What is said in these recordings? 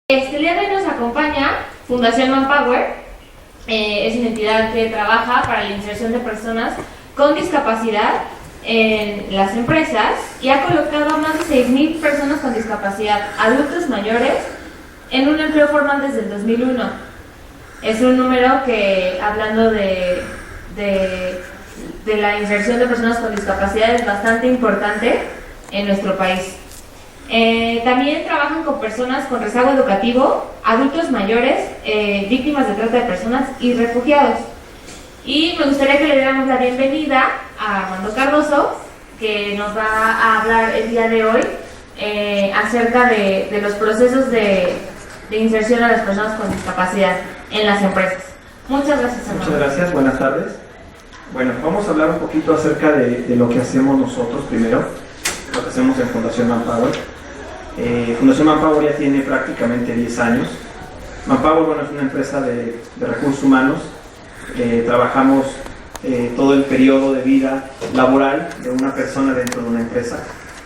El día de hoy nos acompaña Fundación Manpower. Es una entidad que trabaja para la inserción de personas con discapacidad en las empresas y ha colocado a más de 6,000 personas con discapacidad, adultos mayores, en un empleo formal desde el 2001. Es un número que, hablando de la inserción de personas con discapacidad, es bastante importante en nuestro país. También trabajan con personas con rezago educativo, adultos mayores, víctimas de trata de personas y refugiados. Y me gustaría que le diéramos la bienvenida a Armando Cardoso, que nos va a hablar el día de hoy acerca de los procesos de inserción a las personas con discapacidad en las empresas. Muchas gracias, Armando. Muchas gracias, buenas tardes. Bueno, vamos a hablar un poquito acerca de lo que hacemos nosotros primero, lo que hacemos en Fundación Manpower. Fundación Manpower ya tiene prácticamente 10 años. Manpower, bueno, es una empresa de recursos humanos. Trabajamos todo el periodo de vida laboral de una persona dentro de una empresa.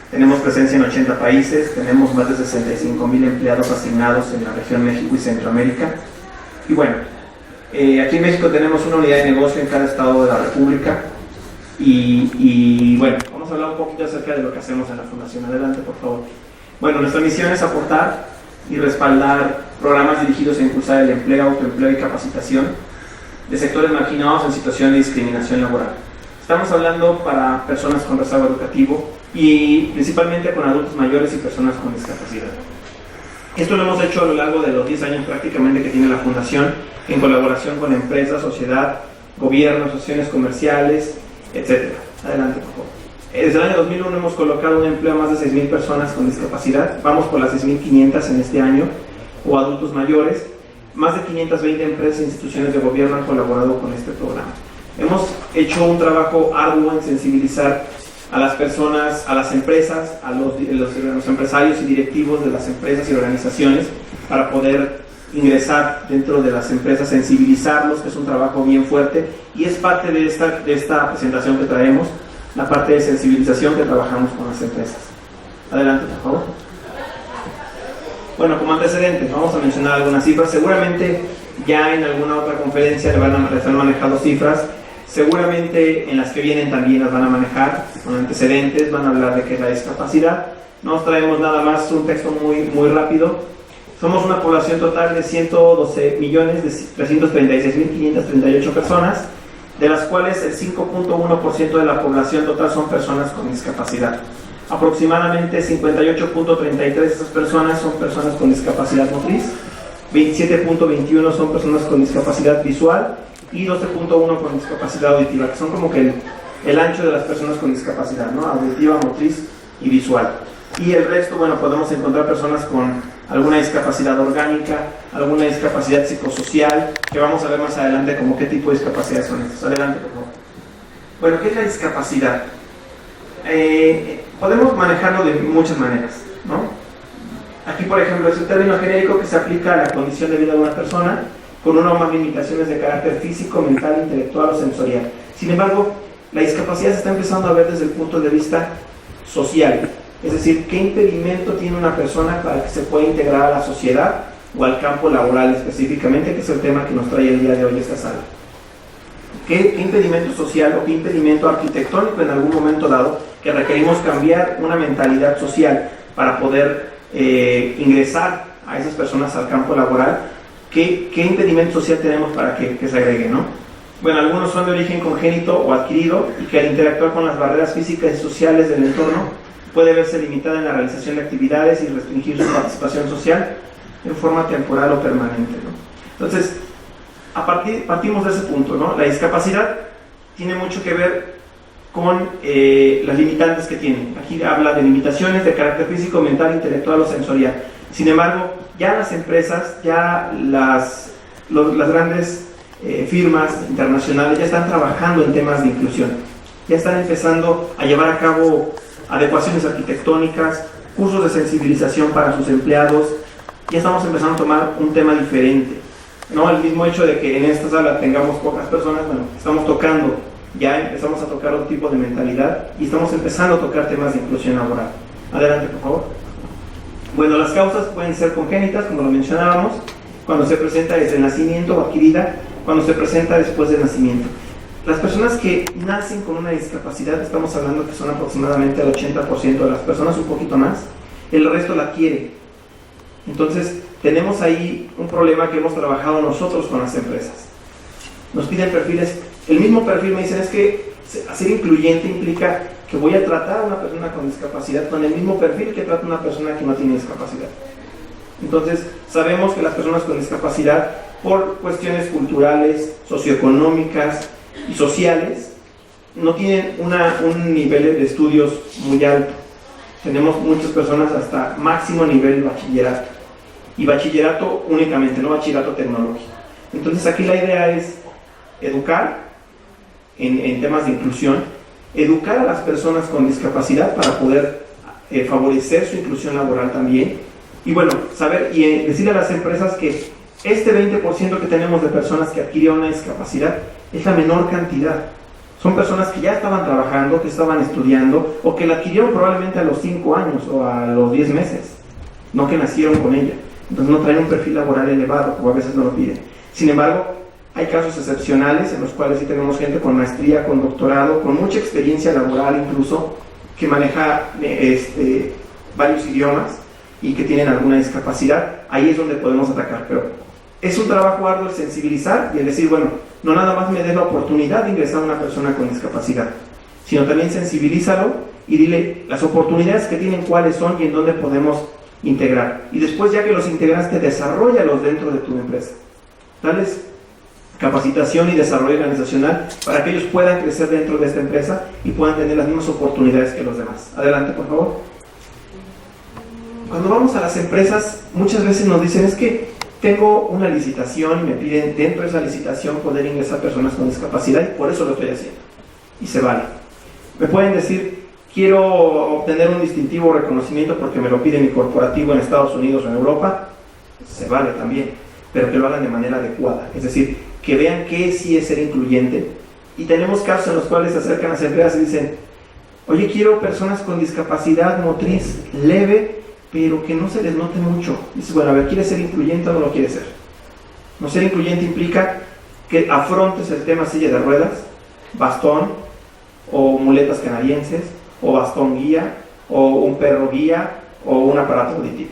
Tenemos presencia en 80 países, tenemos más de 65,000 empleados asignados en la región México y Centroamérica. Y bueno, aquí en México tenemos una unidad de negocio en cada estado de la República. Y bueno, vamos a hablar un poquito acerca de lo que hacemos en la Fundación. Adelante, por favor. Bueno, nuestra misión es aportar y respaldar programas dirigidos a impulsar el empleo, autoempleo y capacitación de sectores marginados en situación de discriminación laboral. Estamos hablando para personas con rezago educativo y principalmente con adultos mayores y personas con discapacidad. Esto lo hemos hecho a lo largo de los 10 años prácticamente que tiene la Fundación, en colaboración con empresas, sociedad, gobierno, asociaciones comerciales, etc. Adelante, por favor. Desde el año 2001 hemos colocado un empleo a más de 6,000 personas con discapacidad. Vamos por las 6,500 en este año, o adultos mayores. Más de 520 empresas e instituciones de gobierno han colaborado con este programa. Hemos hecho un trabajo arduo en sensibilizar a las personas, a las empresas, a los empresarios y directivos de las empresas y organizaciones para poder ingresar dentro de las empresas, sensibilizarlos, que es un trabajo bien fuerte y es parte de esta presentación que traemos, la parte de sensibilización que trabajamos con las empresas. Adelante, por favor. Bueno, como antecedentes, vamos a mencionar algunas cifras. Seguramente ya en alguna otra conferencia les han manejado cifras. Seguramente en las que vienen también las van a manejar con antecedentes, van a hablar de qué es la discapacidad. No os traemos nada más un texto muy rápido. Somos una población total de 112.336.538 personas, de las cuales el 5.1% de la población total son personas con discapacidad. Aproximadamente 58.33 de esas personas son personas con discapacidad motriz, 27.21 son personas con discapacidad visual y 12.1 con discapacidad auditiva, que son como que el ancho de las personas con discapacidad, ¿no? Auditiva, motriz y visual. Y el resto, bueno, podemos encontrar personas con alguna discapacidad orgánica, alguna discapacidad psicosocial, que vamos a ver más adelante como qué tipo de discapacidades son estas. Adelante, por favor. Bueno, ¿qué es la discapacidad? Podemos manejarlo de muchas maneras, ¿no? Aquí, por ejemplo, es un término genérico que se aplica a la condición de vida de una persona con una o más limitaciones de carácter físico, mental, intelectual o sensorial. Sin embargo, la discapacidad se está empezando a ver desde el punto de vista social. Es decir, ¿qué impedimento tiene una persona para que se pueda integrar a la sociedad o al campo laboral específicamente, que es el tema que nos trae el día de hoy esta sala? ¿Qué impedimento social o qué impedimento arquitectónico en algún momento dado que requerimos cambiar una mentalidad social para poder ingresar a esas personas al campo laboral? ¿Qué impedimento social tenemos para que se agregue, ¿no? Bueno, algunos son de origen congénito o adquirido y que al interactuar con las barreras físicas y sociales del entorno puede verse limitada en la realización de actividades y restringir su participación social en forma temporal o permanente, ¿no? Entonces, partimos de ese punto, ¿no? La discapacidad tiene mucho que ver con las limitantes que tiene. Aquí habla de limitaciones de carácter físico, mental, intelectual o sensorial. Sin embargo, ya las empresas, ya las grandes firmas internacionales ya están trabajando en temas de inclusión. Ya están empezando a llevar a cabo adecuaciones arquitectónicas, cursos de sensibilización para sus empleados. Ya estamos empezando a tomar un tema diferente, ¿no? El mismo hecho de que en esta sala tengamos pocas personas, bueno, estamos tocando, ya empezamos a tocar otro tipo de mentalidad y estamos empezando a tocar temas de inclusión laboral. Adelante, por favor. Bueno, las causas pueden ser congénitas, como lo mencionábamos, cuando se presenta desde el nacimiento, o adquirida cuando se presenta después del nacimiento. Las personas que nacen con una discapacidad, estamos hablando que son aproximadamente el 80% de las personas, un poquito más, el resto la adquiere. Entonces, tenemos ahí un problema que hemos trabajado nosotros con las empresas. Nos piden perfiles, el mismo perfil, me dicen, es que ser incluyente implica que voy a tratar a una persona con discapacidad con el mismo perfil que trata a una persona que no tiene discapacidad. Entonces, sabemos que las personas con discapacidad, por cuestiones culturales, socioeconómicas y sociales, no tienen un nivel de estudios muy alto. Tenemos muchas personas hasta máximo nivel de bachillerato, y bachillerato únicamente, no bachillerato tecnológico. Entonces aquí la idea es educar en temas de inclusión, educar a las personas con discapacidad para poder favorecer su inclusión laboral también, y bueno, saber y decirle a las empresas que este 20% que tenemos de personas que adquirieron una discapacidad es la menor cantidad. Son personas que ya estaban trabajando, que estaban estudiando, o que la adquirieron probablemente a los 5 años o a los 10 meses, no que nacieron con ella. Entonces no traen un perfil laboral elevado, o a veces no lo piden. Sin embargo, hay casos excepcionales en los cuales sí tenemos gente con maestría, con doctorado, con mucha experiencia laboral incluso, que maneja varios idiomas y que tienen alguna discapacidad. Ahí es donde podemos atacar, pero es un trabajo arduo el sensibilizar y el decir, bueno, no nada más me des la oportunidad de ingresar a una persona con discapacidad, sino también sensibilízalo y dile las oportunidades que tienen, cuáles son y en dónde podemos integrar. Y después, ya que los integraste, desarróllalos dentro de tu empresa. Dales capacitación y desarrollo organizacional para que ellos puedan crecer dentro de esta empresa y puedan tener las mismas oportunidades que los demás. Adelante, por favor. Cuando vamos a las empresas, muchas veces nos dicen, es que tengo una licitación y me piden dentro de esa licitación poder ingresar personas con discapacidad y por eso lo estoy haciendo. Y se vale. Me pueden decir, quiero obtener un distintivo o reconocimiento porque me lo pide mi corporativo en Estados Unidos o en Europa. Se vale también, pero que lo hagan de manera adecuada. Es decir, que vean qué sí es ser incluyente. Y tenemos casos en los cuales se acercan las empresas y dicen, oye, quiero personas con discapacidad motriz leve, pero que no se les note mucho. Dices, bueno, a ver, ¿quieres ser incluyente o no lo quieres ser? No ser incluyente implica que afrontes el tema silla de ruedas, bastón, o muletas canadienses, o bastón guía, o un perro guía, o un aparato auditivo.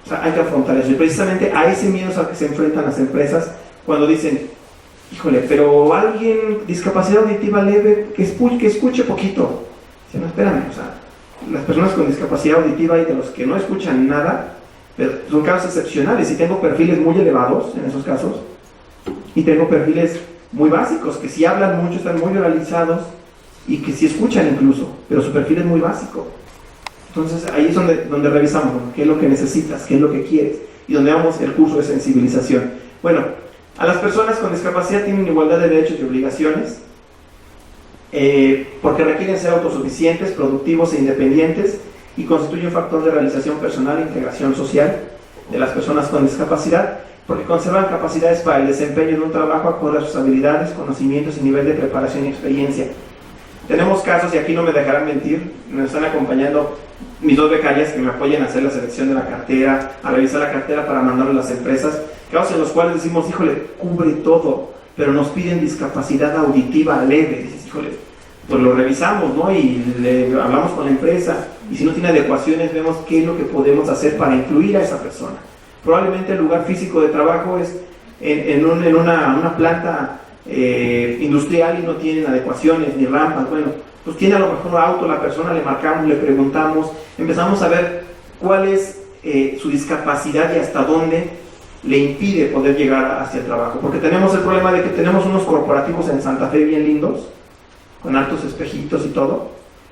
O sea, hay que afrontar eso. Y precisamente a ese miedo es al que se enfrentan las empresas cuando dicen, híjole, pero alguien discapacidad auditiva leve, que escuche poquito. Dice, no, espérame, o sea, las personas con discapacidad auditiva y de los que no escuchan nada, pero son casos excepcionales, y tengo perfiles muy elevados en esos casos, y tengo perfiles muy básicos, que sí hablan mucho, están muy oralizados, y que sí escuchan incluso, pero su perfil es muy básico. Entonces ahí es donde revisamos, ¿no? ¿Qué es lo que necesitas? ¿Qué es lo que quieres? Y donde damos el curso de sensibilización. Bueno, a las personas con discapacidad tienen igualdad de derechos y obligaciones, porque requieren ser autosuficientes, productivos e independientes, y constituye un factor de realización personal e integración social de las personas con discapacidad, porque conservan capacidades para el desempeño de un trabajo acorde a sus habilidades, conocimientos y nivel de preparación y experiencia. Tenemos casos, y aquí no me dejarán mentir, me están acompañando mis 2 becarias que me apoyan a hacer la selección de la cartera, a revisar la cartera para mandarlo a las empresas, casos en los cuales decimos, híjole, cubre todo, pero nos piden discapacidad auditiva leve. Dices, híjole, pues lo revisamos, ¿no? Y le hablamos con la empresa, y si no tiene adecuaciones, vemos qué es lo que podemos hacer para incluir a esa persona. Probablemente el lugar físico de trabajo es en una planta industrial y no tienen adecuaciones ni rampas. Bueno, pues tiene a lo mejor un auto, la persona, le marcamos, le preguntamos, empezamos a ver cuál es su discapacidad y hasta dónde le impide poder llegar hacia el trabajo, porque tenemos el problema de que tenemos unos corporativos en Santa Fe bien lindos, con altos espejitos y todo,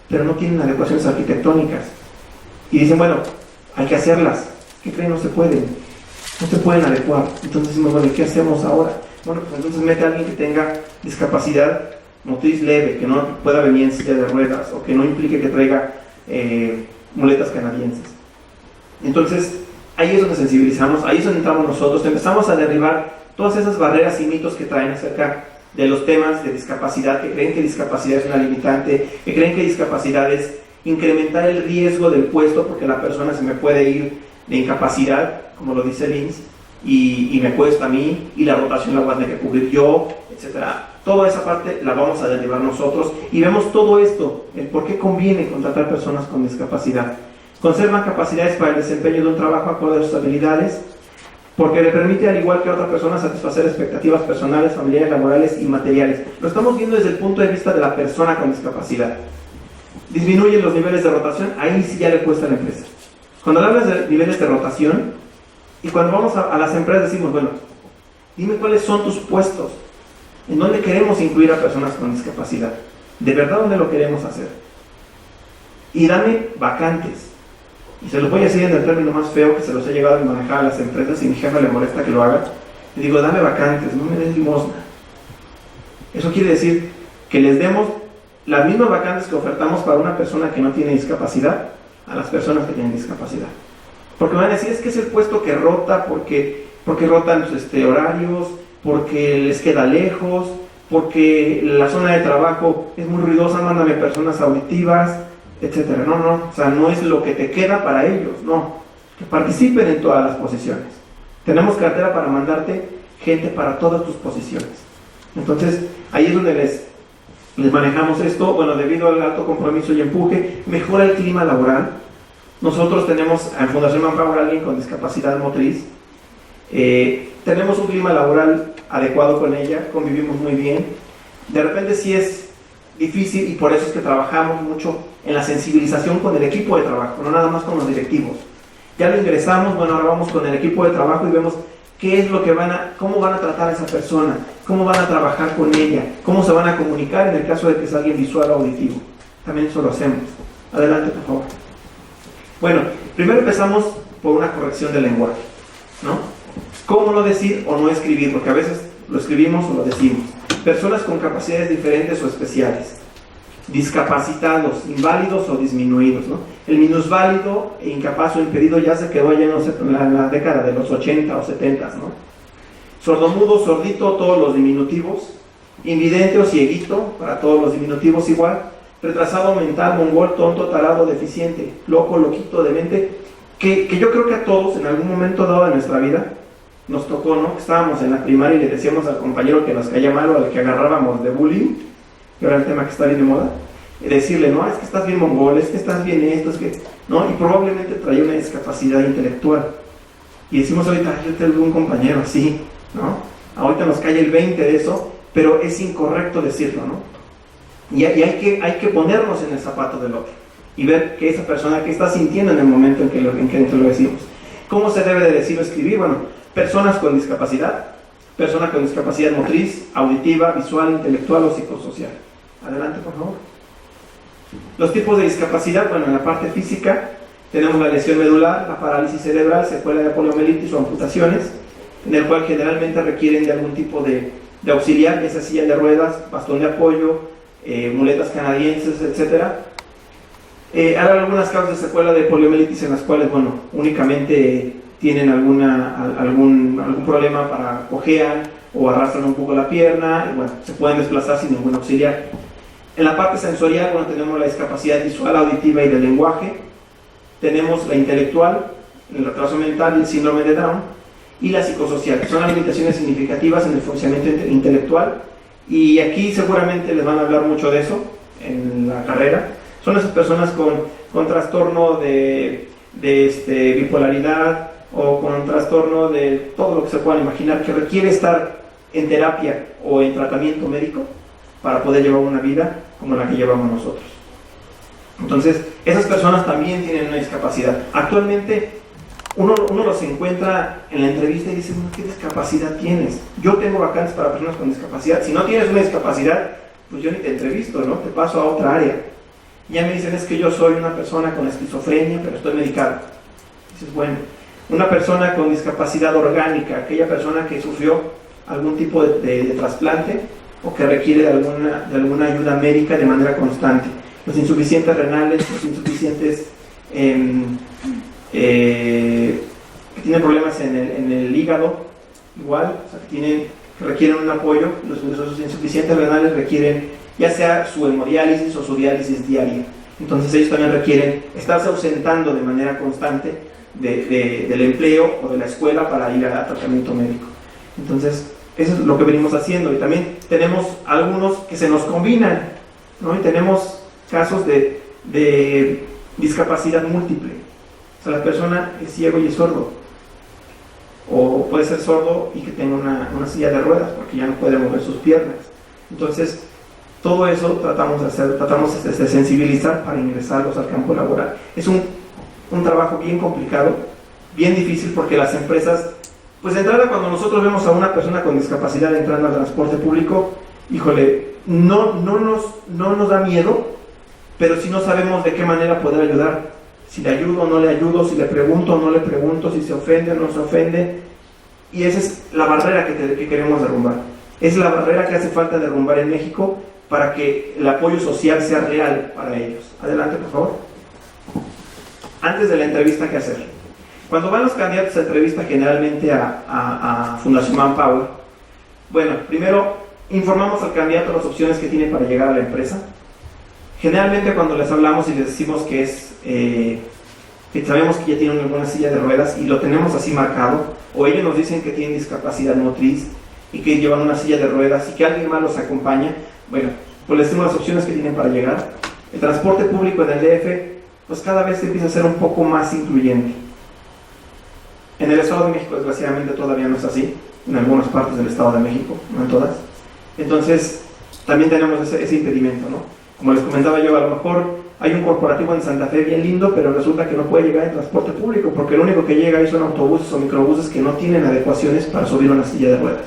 pero no tienen adecuaciones arquitectónicas, y dicen, bueno, hay que hacerlas. ¿Qué creen? No se pueden adecuar. Entonces decimos, bueno, ¿qué hacemos ahora? Bueno, pues entonces mete a alguien que tenga discapacidad motriz leve, que no pueda venir en silla de ruedas, o que no implique que traiga muletas canadienses. Entonces ahí es donde sensibilizamos, ahí es donde entramos nosotros, empezamos a derribar todas esas barreras y mitos que traen acerca de los temas de discapacidad, que creen que discapacidad es una limitante, que creen que discapacidad es incrementar el riesgo del puesto porque la persona se me puede ir de incapacidad, como lo dice el INSS, y me cuesta a mí, y la rotación la voy a tener que cubrir yo, etcétera. Toda esa parte la vamos a derivar nosotros y vemos todo esto, el por qué conviene contratar personas con discapacidad. Conservan capacidades para el desempeño de un trabajo acorde a sus habilidades, porque le permite, al igual que a otra persona, satisfacer expectativas personales, familiares, laborales y materiales. Lo estamos viendo desde el punto de vista de la persona con discapacidad. Disminuye los niveles de rotación, ahí sí ya le cuesta a la empresa. Cuando hablas de niveles de rotación, y cuando vamos a las empresas decimos, bueno, dime cuáles son tus puestos, en dónde queremos incluir a personas con discapacidad, de verdad dónde lo queremos hacer, y dame vacantes. Y se los voy a decir en el término más feo que se los he llegado a manejar a las empresas, y mi jefa le molesta que lo haga. Le digo, dame vacantes, no me des limosna. Eso quiere decir que les demos las mismas vacantes que ofertamos para una persona que no tiene discapacidad a las personas que tienen discapacidad. Porque van a decir, es que es el puesto que rota, porque rotan horarios, porque les queda lejos, porque la zona de trabajo es muy ruidosa, mándame personas auditivas, etcétera. No, o sea, no es lo que te queda para ellos, no. Que participen en todas las posiciones. Tenemos cartera para mandarte gente para todas tus posiciones. Entonces, ahí es donde les manejamos esto. Bueno, debido al alto compromiso y empuje, mejora el clima laboral. Nosotros tenemos en Fundación Manpower alguien con discapacidad motriz. Tenemos un clima laboral adecuado con ella, convivimos muy bien. De repente sí es difícil, y por eso es que trabajamos mucho en la sensibilización con el equipo de trabajo, no nada más con los directivos. Ya lo ingresamos, bueno, ahora vamos con el equipo de trabajo y vemos qué es lo que cómo van a tratar a esa persona, cómo van a trabajar con ella, cómo se van a comunicar en el caso de que sea alguien visual o auditivo. También eso lo hacemos. Adelante, por favor. Bueno, primero empezamos por una corrección del lenguaje, ¿no? ¿Cómo no decir o no escribir? Porque a veces lo escribimos o lo decimos. Personas con capacidades diferentes o especiales. Discapacitados, inválidos o disminuidos, ¿no? El minusválido, incapaz o impedido ya se quedó allá en la década de los 80 o 70, ¿no? Sordomudo, sordito, todos los diminutivos. Invidente o cieguito, para todos los diminutivos igual. Retrasado mental, mongol, tonto, tarado, deficiente, loco, loquito, demente, que yo creo que a todos en algún momento dado de nuestra vida nos tocó, ¿no? Que estábamos en la primaria y le decíamos al compañero que nos caía mal o al que agarrábamos de bullying, que ahora el tema que está bien de moda, y decirle, no, es que estás bien mongol, es que estás bien esto, es que, ¿no? Y probablemente traía una discapacidad intelectual. Y decimos ahorita, yo tengo un compañero así, ¿no? Ahorita nos cae el 20 de eso, pero es incorrecto decirlo, ¿no? Y hay que ponernos en el zapato del otro y ver que esa persona que está sintiendo en el momento en que lo decimos. ¿Cómo se debe de decir o escribir? Bueno, personas con discapacidad motriz, auditiva, visual, intelectual o psicosocial. Adelante, por favor. Los tipos de discapacidad, bueno, en la parte física tenemos la lesión medular, la parálisis cerebral, secuela de poliomielitis o amputaciones, en el cual generalmente requieren de algún tipo de auxiliar, ya sea silla de ruedas, bastón de apoyo, muletas canadienses, etc. Hay algunas causas de secuela de poliomielitis en las cuales, bueno, únicamente tienen algún problema para cojean o arrastran un poco la pierna, y bueno, se pueden desplazar sin ningún auxiliar. En la parte sensorial, bueno, tenemos la discapacidad visual, auditiva y del lenguaje, tenemos la intelectual, el retraso mental y el síndrome de Down, y la psicosocial, que son las limitaciones significativas en el funcionamiento intelectual. Y aquí seguramente les van a hablar mucho de eso en la carrera. Son esas personas con trastorno de bipolaridad o con trastorno de todo lo que se puedan imaginar, que requiere estar en terapia o en tratamiento médico para poder llevar una vida como la que llevamos nosotros. Entonces, esas personas también tienen una discapacidad. Actualmente, uno los encuentra en la entrevista y dice, ¿qué discapacidad tienes? Yo tengo vacantes para personas con discapacidad. Si no tienes una discapacidad, pues yo ni te entrevisto, ¿no? Te paso a otra área. Y ya me dicen, es que yo soy una persona con esquizofrenia, pero estoy medicado. Dices, bueno, una persona con discapacidad orgánica, aquella persona que sufrió algún tipo de trasplante o que requiere de alguna ayuda médica de manera constante. Los insuficientes renales, los insuficientes que tienen problemas en el hígado, igual, o sea, que requieren un apoyo. Los insuficientes renales requieren ya sea su hemodiálisis o su diálisis diaria. Entonces ellos también requieren estarse ausentando de manera constante del empleo o de la escuela para ir a tratamiento médico. Entonces, eso es lo que venimos haciendo. Y también tenemos algunos que se nos combinan, ¿no? Y tenemos casos de discapacidad múltiple. O sea, la persona es ciego y es sordo. O puede ser sordo y que tenga una silla de ruedas porque ya no puede mover sus piernas. Entonces, todo eso tratamos de sensibilizar para ingresarlos al campo laboral. Es un trabajo bien complicado, bien difícil, porque las empresas, pues de entrada, cuando nosotros vemos a una persona con discapacidad entrando al transporte público, híjole, no nos da miedo, pero sí no sabemos de qué manera poder ayudar. Si le ayudo o no le ayudo, si le pregunto o no le pregunto, si se ofende o no se ofende. Y esa es la barrera que queremos derrumbar. Es la barrera que hace falta derrumbar en México para que el apoyo social sea real para ellos. Adelante, por favor. Antes de la entrevista, ¿qué hacer? Cuando van los candidatos a entrevista generalmente a Fundación Manpower, bueno, primero informamos al candidato las opciones que tiene para llegar a la empresa. Generalmente cuando les hablamos y les decimos que sabemos que ya tienen una buena silla de ruedas y lo tenemos así marcado, o ellos nos dicen que tienen discapacidad motriz y que llevan una silla de ruedas y que alguien más los acompaña, bueno, pues les decimos las opciones que tienen para llegar. El transporte público en el DF, pues cada vez empieza a ser un poco más incluyente. En el Estado de México, desgraciadamente, todavía no es así, en algunas partes del Estado de México, no en todas. Entonces, también tenemos ese impedimento, ¿no? Como les comentaba yo, a lo mejor hay un corporativo en Santa Fe bien lindo, pero resulta que no puede llegar en transporte público, porque lo único que llega ahí son autobuses o microbuses que no tienen adecuaciones para subir una silla de ruedas.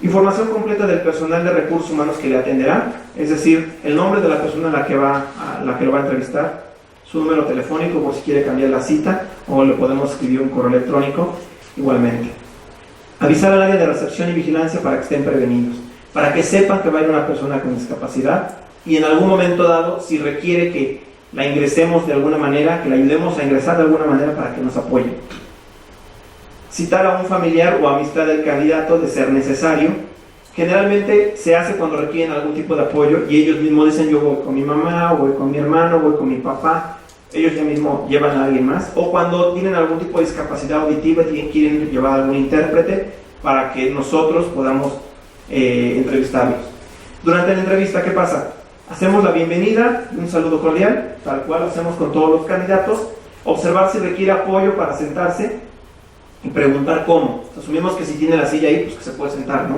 Información completa del personal de recursos humanos que le atenderá, es decir, el nombre de la persona a la que lo va a entrevistar, su número telefónico por si quiere cambiar la cita, o le podemos escribir un correo electrónico igualmente. Avisar al área de recepción y vigilancia para que estén prevenidos, para que sepan que va a ir una persona con discapacidad y en algún momento dado, si requiere que la ingresemos de alguna manera, que la ayudemos a ingresar de alguna manera para que nos apoye. Citar a un familiar o amistad del candidato de ser necesario. Generalmente se hace cuando requieren algún tipo de apoyo y ellos mismos dicen: yo voy con mi mamá, o voy con mi hermano, voy con mi papá. Ellos ya mismo llevan a alguien más, o cuando tienen algún tipo de discapacidad auditiva y quieren llevar a algún intérprete para que nosotros podamos entrevistarlos. Durante la entrevista, ¿qué pasa? Hacemos la bienvenida y un saludo cordial, tal cual lo hacemos con todos los candidatos. Observar si requiere apoyo para sentarse y preguntar cómo. Asumimos que si tiene la silla ahí, pues que se puede sentar, ¿no?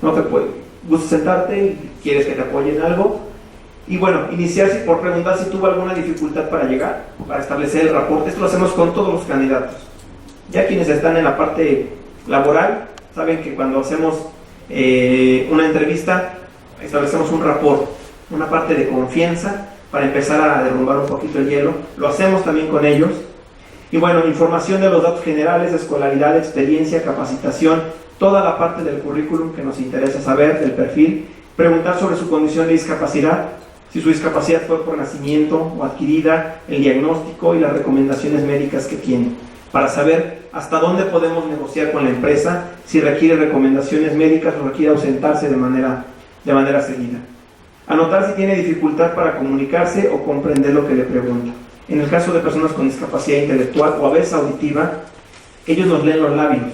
No te puede. Gusta sentarte y quieres que te apoye en algo. Y bueno, iniciar por preguntar si tuvo alguna dificultad para llegar, para establecer el reporte. Esto lo hacemos con todos los candidatos. Ya quienes están en la parte laboral saben que cuando hacemos una entrevista establecemos un rapport, una parte de confianza para empezar a derrumbar un poquito el hielo. Lo hacemos también con ellos. Y bueno, información de los datos generales, escolaridad, experiencia, capacitación, toda la parte del currículum que nos interesa saber, del perfil. Preguntar sobre su condición de discapacidad, si su discapacidad fue por nacimiento o adquirida, el diagnóstico y las recomendaciones médicas que tiene, para saber hasta dónde podemos negociar con la empresa, si requiere recomendaciones médicas o requiere ausentarse de manera seguida. Anotar si tiene dificultad para comunicarse o comprender lo que le pregunta. En el caso de personas con discapacidad intelectual o a veces auditiva, ellos nos leen los labios.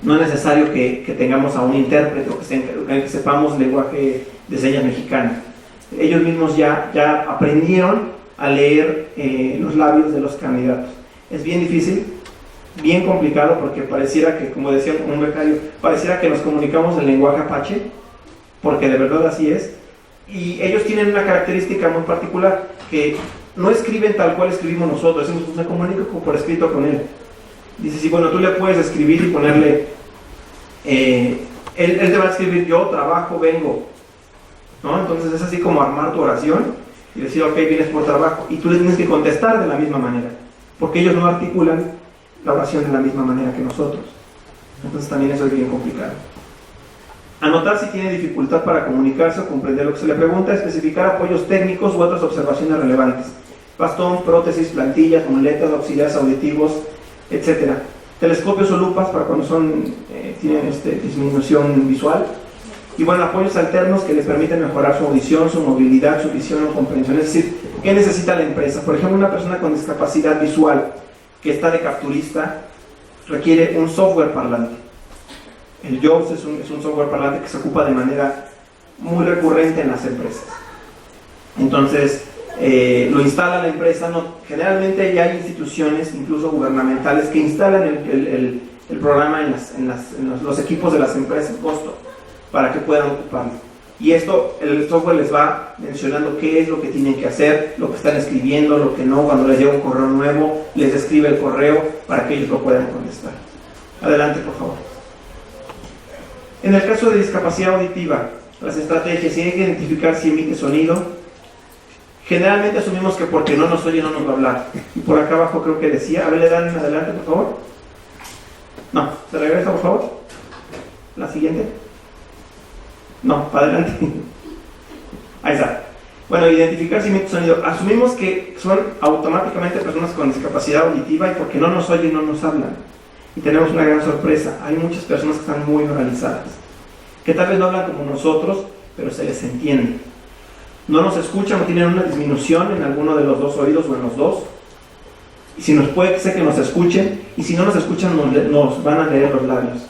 No es necesario que tengamos a un intérprete o que sepamos lenguaje de señas mexicano. Ellos mismos ya aprendieron a leer los labios de los candidatos. Es bien difícil, bien complicado, porque pareciera que, como decía un becario, pareciera que nos comunicamos en lenguaje apache, porque de verdad así es. Y ellos tienen una característica muy particular, que no escriben tal cual escribimos nosotros. Decimos: me comunico por escrito con él. Dice: sí, bueno, tú le puedes escribir y ponerle, él te va a escribir: yo trabajo, vengo, ¿no? Entonces es así como armar tu oración y decir: ok, vienes por trabajo, y tú le tienes que contestar de la misma manera, porque ellos no articulan la oración de la misma manera que nosotros. Entonces también eso es bien complicado. Anotar si tiene dificultad para comunicarse o comprender lo que se le pregunta. Especificar apoyos técnicos u otras observaciones relevantes: bastón, prótesis, plantillas, muletas, auxiliares auditivos, etc. Telescopios o lupas para cuando tienen disminución visual. Y bueno, apoyos alternos que les permiten mejorar su audición, su movilidad, su visión o comprensión. Es decir, ¿Qué necesita la empresa? Por ejemplo, una persona con discapacidad visual que está de capturista requiere un software parlante. El JAWS es un software parlante que se ocupa de manera muy recurrente en las empresas. Entonces, lo instala la empresa. Generalmente ya hay instituciones, incluso gubernamentales, que instalan el programa en los equipos de las empresas costo para que puedan ocuparlo. Y esto, el software les va mencionando qué es lo que tienen que hacer, lo que están escribiendo, lo que no. Cuando les llega un correo nuevo, les escribe el correo para que ellos lo puedan contestar. Adelante, por favor. En el caso de discapacidad auditiva, las estrategias, si hay que identificar si emite sonido. Generalmente asumimos que porque no nos oye no nos va a hablar. Y por acá abajo creo que decía, a ver, le dan adelante, por favor. No, ¿se regresa, por favor? La siguiente. No, para adelante. Ahí está. Bueno, identificar si emite sonido. Asumimos que son automáticamente personas con discapacidad auditiva y porque no nos oyen no nos hablan. Y tenemos una gran sorpresa. Hay muchas personas que están muy oralizadas, que tal vez no hablan como nosotros, pero se les entiende. No nos escuchan o tienen una disminución en alguno de los dos oídos o en los dos. Y si nos puede ser que nos escuchen, y si no nos escuchan nos van a leer los labios.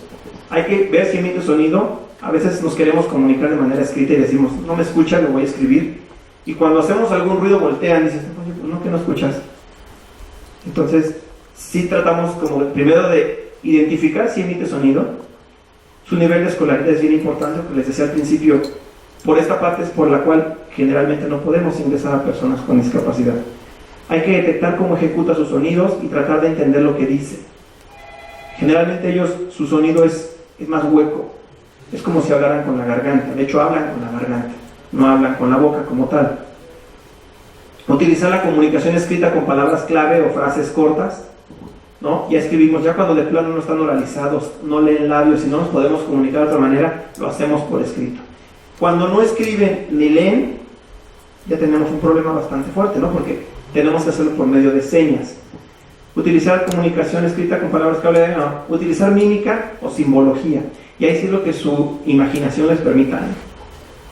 Hay que ver si emite sonido. A veces nos queremos comunicar de manera escrita y decimos, no me escucha, lo voy a escribir. Y cuando hacemos algún ruido voltean y dicen, oye, pues no, que no escuchas. Entonces, sí tratamos como primero de identificar si emite sonido. Su nivel de escolaridad es bien importante, porque les decía al principio, por esta parte es por la cual generalmente no podemos ingresar a personas con discapacidad. Hay que detectar cómo ejecuta sus sonidos y tratar de entender lo que dice. Generalmente su sonido es más hueco. Es como si hablaran con la garganta. De hecho, hablan con la garganta, no hablan con la boca como tal. Utilizar la comunicación escrita con palabras clave o frases cortas, ¿no? Ya escribimos, ya cuando de plano no están oralizados, no leen labios y no nos podemos comunicar de otra manera, lo hacemos por escrito. Cuando no escriben ni leen, ya tenemos un problema bastante fuerte, ¿no? Porque tenemos que hacerlo por medio de señas. Utilizar comunicación escrita con palabras clave, no. Utilizar mímica o simbología. Y ahí sí es lo que su imaginación les permita, ¿eh?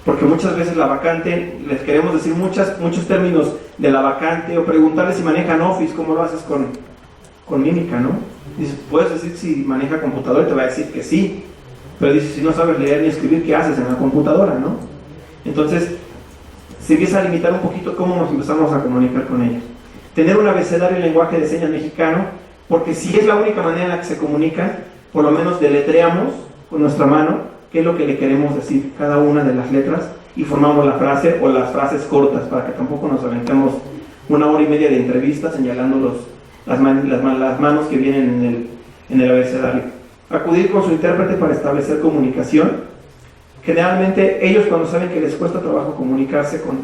Porque muchas veces la vacante, les queremos decir muchos términos de la vacante o preguntarles si manejan Office, ¿cómo lo haces con mímica, no? Dices, puedes decir si maneja computadora y te va a decir que sí, pero dices, si no sabes leer ni escribir, ¿qué haces en la computadora, no? Entonces, se empieza a limitar un poquito cómo nos empezamos a comunicar con ellos. Tener un abecedario en lenguaje de señas mexicano, porque si es la única manera en la que se comunican, por lo menos deletreamos con nuestra mano qué es lo que le queremos decir, cada una de las letras, y formamos la frase o las frases cortas, para que tampoco nos aventemos 1 hora y media de entrevista señalando las manos que vienen en el abecedario. Acudir con su intérprete para establecer comunicación. Generalmente ellos, cuando saben que les cuesta trabajo comunicarse con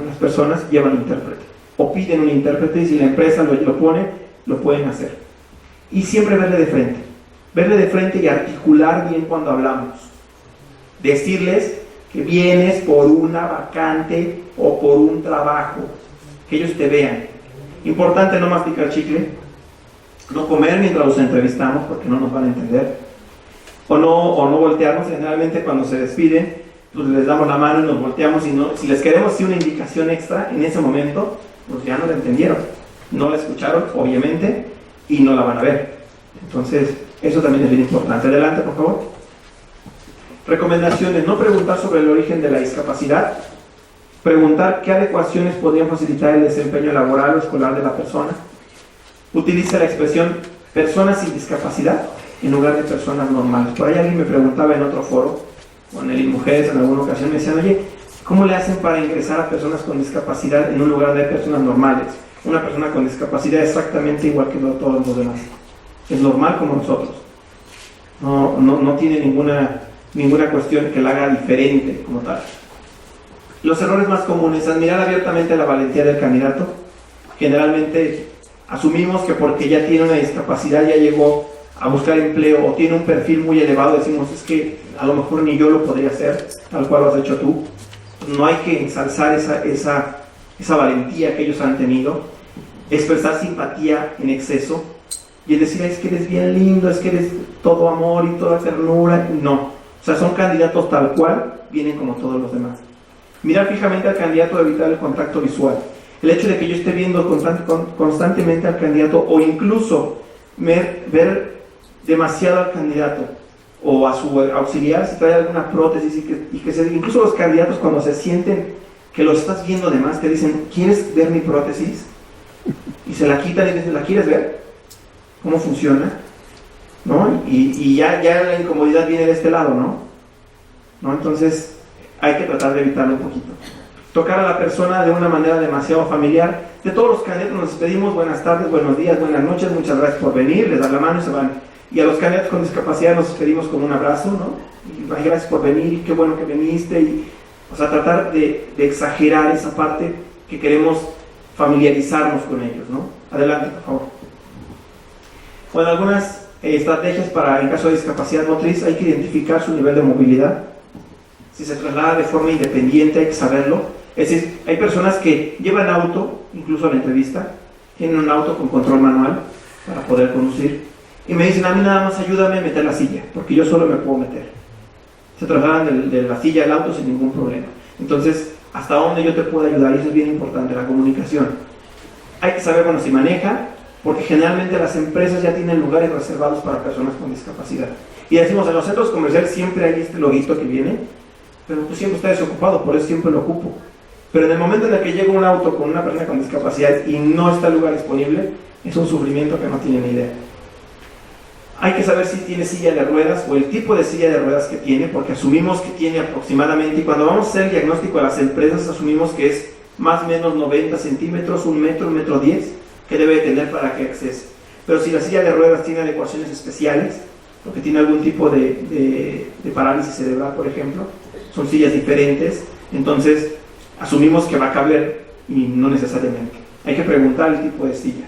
las personas, llevan un intérprete o piden un intérprete, y si la empresa lo pone, lo pueden hacer. Y siempre verle de frente y articular bien cuando hablamos. Decirles que vienes por una vacante o por un trabajo, que ellos te vean. Importante no masticar chicle, no comer mientras los entrevistamos, porque no nos van a entender, o no voltearnos. Generalmente cuando se despiden, pues les damos la mano y nos volteamos, y si les queremos decir una indicación extra en ese momento, pues ya no la entendieron, no la escucharon, obviamente, y no la van a ver. Entonces, eso también es bien importante. Adelante, por favor. Recomendaciones: no preguntar sobre el origen de la discapacidad, preguntar qué adecuaciones podrían facilitar el desempeño laboral o escolar de la persona. Utiliza la expresión personas sin discapacidad en lugar de personas normales. Por ahí alguien me preguntaba en otro foro, con el InMujeres en alguna ocasión, me decían, oye, ¿cómo le hacen para ingresar a personas con discapacidad en un lugar de personas normales? Una persona con discapacidad es exactamente igual que todos los demás. Es normal como nosotros. No tiene ninguna cuestión que la haga diferente como tal. Los errores más comunes: admirar abiertamente la valentía del candidato. Generalmente asumimos que porque ya tiene una discapacidad, ya llegó a buscar empleo o tiene un perfil muy elevado, decimos, es que a lo mejor ni yo lo podría hacer, tal cual lo has hecho tú. No hay que ensalzar esa valentía que ellos han tenido. Expresar simpatía en exceso y decir, es que eres bien lindo, es que eres todo amor y toda ternura. No, o sea, son candidatos tal cual, vienen como todos los demás. Mirar fijamente al candidato, evitar el contacto visual. El hecho de que yo esté viendo constantemente al candidato, o incluso ver demasiado al candidato o a su auxiliar si trae alguna prótesis, incluso los candidatos, cuando se sienten que los estás viendo de más, te dicen: ¿quieres ver mi prótesis? Y se la quitan y dicen: ¿la quieres ver? ¿Cómo funciona? ¿No? Y ya la incomodidad viene de este lado, ¿no? Entonces hay que tratar de evitarlo un poquito. Tocar a la persona de una manera demasiado familiar. De todos los candidatos nos despedimos: buenas tardes, buenos días, buenas noches, muchas gracias por venir, les dan la mano y se van. Y a los candidatos con discapacidad nos despedimos con un abrazo, ¿no? Y: ay, gracias por venir, qué bueno que viniste. O sea, tratar de exagerar esa parte que queremos familiarizarnos con ellos, ¿no? Adelante, por favor. Bueno, algunas estrategias para, en caso de discapacidad motriz, hay que identificar su nivel de movilidad. Si se traslada de forma independiente, hay que saberlo. Es decir, hay personas que llevan auto, incluso a la entrevista, tienen un auto con control manual para poder conducir, y me dicen: a mí nada más ayúdame a meter la silla, porque yo solo me puedo meter. Se trasladan de la silla al auto sin ningún problema. Entonces, ¿hasta dónde yo te puedo ayudar? Y eso es bien importante, la comunicación. Hay que saber, bueno, si maneja, porque generalmente las empresas ya tienen lugares reservados para personas con discapacidad. Y decimos: en los centros comerciales siempre hay este loguito que viene, pero pues siempre está desocupado, por eso siempre lo ocupo. Pero en el momento en el que llega un auto con una persona con discapacidad y no está el lugar disponible, es un sufrimiento que no tienen ni idea. Hay que saber si tiene silla de ruedas o el tipo de silla de ruedas que tiene, porque asumimos que tiene aproximadamente, y cuando vamos a hacer el diagnóstico a las empresas, asumimos que es más o menos 90 centímetros, 1 metro, 1,10 metros, que debe de tener para que accese. Pero si la silla de ruedas tiene adecuaciones especiales, porque tiene algún tipo de parálisis cerebral, por ejemplo, son sillas diferentes, entonces asumimos que va a caber, y no necesariamente. Hay que preguntar el tipo de silla.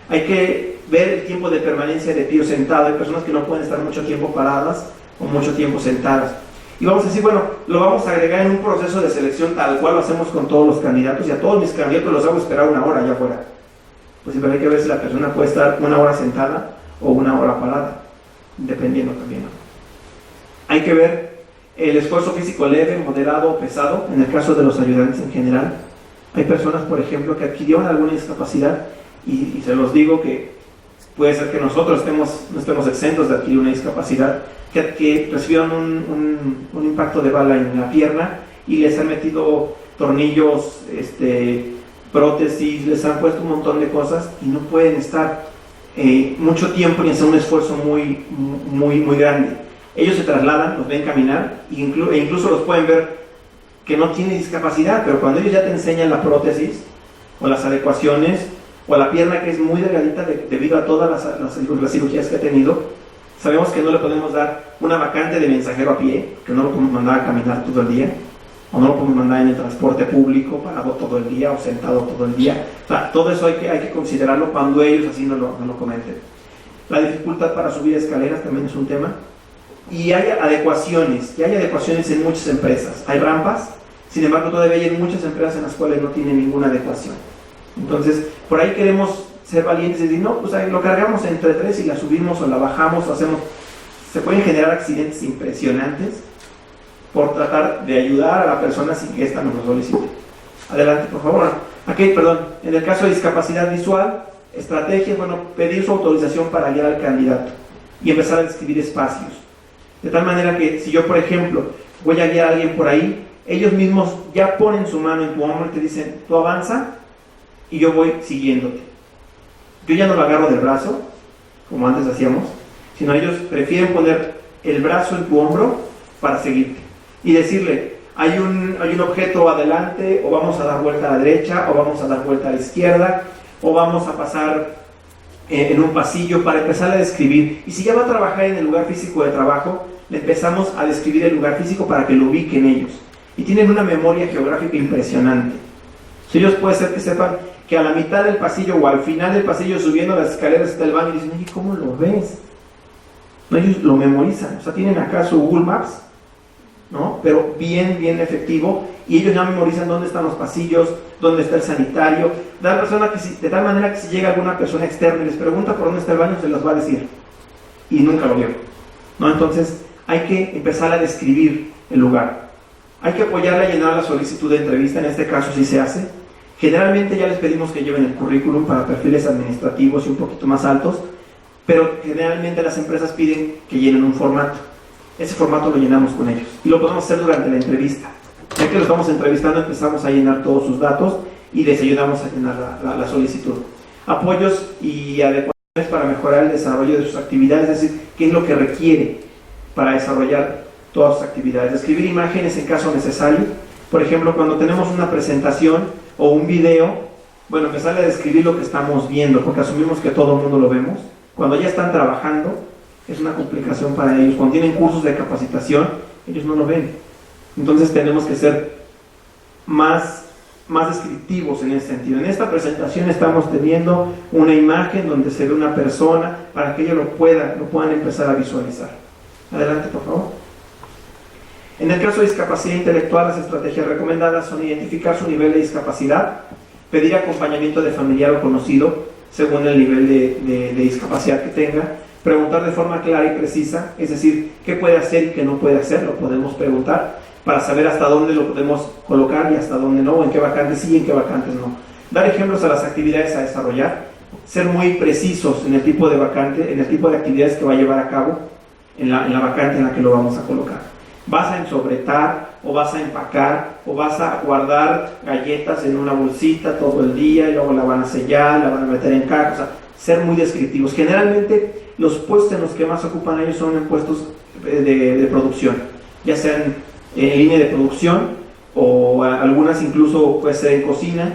Hay que ver el tiempo de permanencia de pie o sentado. Hay personas que no pueden estar mucho tiempo paradas o mucho tiempo sentadas. Y vamos a decir: bueno, lo vamos a agregar en un proceso de selección tal cual lo hacemos con todos los candidatos, y a todos mis candidatos los hago esperar 1 hora allá afuera. Pues siempre hay que ver si la persona puede estar 1 hora sentada o 1 hora parada, dependiendo también, ¿no? Hay que ver el esfuerzo físico leve, moderado o pesado, en el caso de los ayudantes en general. Hay personas, por ejemplo, que adquirieron alguna discapacidad, y se los digo que puede ser que nosotros no estemos exentos de adquirir una discapacidad, que recibieron un impacto de bala en la pierna y les han metido tornillos, prótesis, les han puesto un montón de cosas y no pueden estar mucho tiempo ni hacer un esfuerzo muy grande. Ellos se trasladan, los ven caminar e incluso los pueden ver que no tienen discapacidad, pero cuando ellos ya te enseñan la prótesis o las adecuaciones o la pierna que es muy delgadita debido a todas las cirugías que ha tenido, sabemos que no le podemos dar una vacante de mensajero a pie, que no lo podemos mandar a caminar todo el día, o no lo podemos mandar en el transporte público parado todo el día o sentado todo el día. O sea, todo eso hay que considerarlo cuando ellos así no lo comenten. La dificultad para subir escaleras también es un tema. Y hay adecuaciones en muchas empresas. Hay rampas, sin embargo todavía hay muchas empresas en las cuales no tienen ninguna adecuación. Entonces, por ahí queremos ser valientes y decir: no, pues ahí lo cargamos entre 3 y la subimos o la bajamos o hacemos. Se pueden generar accidentes impresionantes por tratar de ayudar a la persona sin que ésta nos lo solicite. Adelante, por favor. En el caso de discapacidad visual, estrategias, pedir su autorización para guiar al candidato y empezar a describir espacios. De tal manera que si yo, por ejemplo, voy a guiar a alguien por ahí, ellos mismos ya ponen su mano en tu hombro y te dicen: tú avanza y yo voy siguiéndote. Yo ya no lo agarro del brazo, como antes hacíamos, sino ellos prefieren poner el brazo en tu hombro para seguirte y decirle: hay un objeto adelante, o vamos a dar vuelta a la derecha, o vamos a dar vuelta a la izquierda, o vamos a pasar en un pasillo, para empezar a describir. Y si ya va a trabajar en el lugar físico de trabajo, le empezamos a describir el lugar físico para que lo ubiquen ellos. Y tienen una memoria geográfica impresionante. Si ellos puede ser que sepan que a la mitad del pasillo o al final del pasillo, subiendo las escaleras, está el baño, y dicen: oye, ¿cómo lo ves? No, ellos lo memorizan. O sea, tienen acá su Google Maps, ¿no? Pero bien efectivo, y ellos ya memorizan dónde están los pasillos, dónde está el sanitario, de tal manera que si llega alguna persona externa y les pregunta por dónde está el baño, se los va a decir, y nunca lo vio, ¿no? Entonces hay que empezar a describir el lugar. Hay que apoyarle a llenar la solicitud de entrevista, en este caso sí se hace, Generalmente ya les pedimos que lleven el currículum para perfiles administrativos y un poquito más altos, pero generalmente las empresas piden que llenen un formato. Ese formato lo llenamos con ellos y lo podemos hacer durante la entrevista. Ya que los estamos entrevistando, empezamos a llenar todos sus datos y les ayudamos a llenar la solicitud. Apoyos y adecuaciones para mejorar el desarrollo de sus actividades, es decir, qué es lo que requiere para desarrollar todas sus actividades. Describir imágenes en caso necesario. Por ejemplo, cuando tenemos una presentación o un video, bueno, empezar a describir lo que estamos viendo, porque asumimos que todo el mundo lo vemos. Cuando ya están trabajando, es una complicación para ellos. Cuando tienen cursos de capacitación, ellos no lo ven. Entonces tenemos que ser más descriptivos en ese sentido. En esta presentación estamos teniendo una imagen donde se ve una persona para que ellos lo puedan empezar a visualizar. Adelante, por favor. En el caso de discapacidad intelectual, las estrategias recomendadas son identificar su nivel de discapacidad, pedir acompañamiento de familiar o conocido según el nivel de discapacidad que tenga, preguntar de forma clara y precisa, es decir, qué puede hacer y qué no puede hacer, lo podemos preguntar para saber hasta dónde lo podemos colocar y hasta dónde no, en qué vacantes sí y en qué vacantes no. Dar ejemplos a las actividades a desarrollar, ser muy precisos en el tipo de vacante, en el tipo de actividades que va a llevar a cabo en la vacante en la que lo vamos a colocar. ¿Vas a ensobretar o vas a empacar o vas a guardar galletas en una bolsita todo el día y luego la van a sellar, la van a meter en caja? O sea, ser muy descriptivos. Generalmente los puestos en los que más ocupan ellos son en puestos de producción, ya sean en línea de producción o algunas incluso puede ser en cocina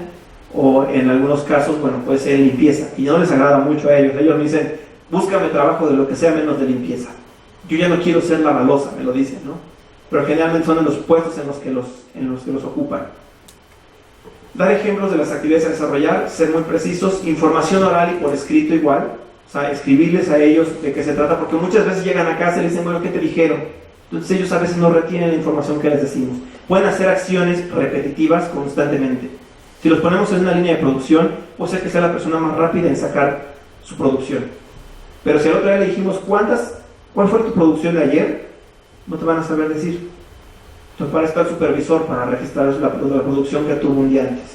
o en algunos casos, bueno, puede ser en limpieza, y no les agrada mucho a ellos. Ellos me dicen, búscame trabajo de lo que sea menos de limpieza. Yo ya no quiero ser la balosa, me lo dicen, ¿no? Pero generalmente son en los puestos en los que los ocupan. Dar ejemplos de las actividades a desarrollar, ser muy precisos, información oral y por escrito igual, o sea, escribirles a ellos de qué se trata, porque muchas veces llegan a casa y les dicen, bueno, ¿qué te dijeron? Entonces ellos a veces no retienen la información que les decimos. Pueden hacer acciones repetitivas constantemente. Si los ponemos en una línea de producción, puede ser que sea la persona más rápida en sacar su producción. Pero si al otro día le dijimos, ¿cuál fue tu producción de ayer? No te van a saber decir. Entonces para estar el supervisor para registrar la producción que tuvo un día antes.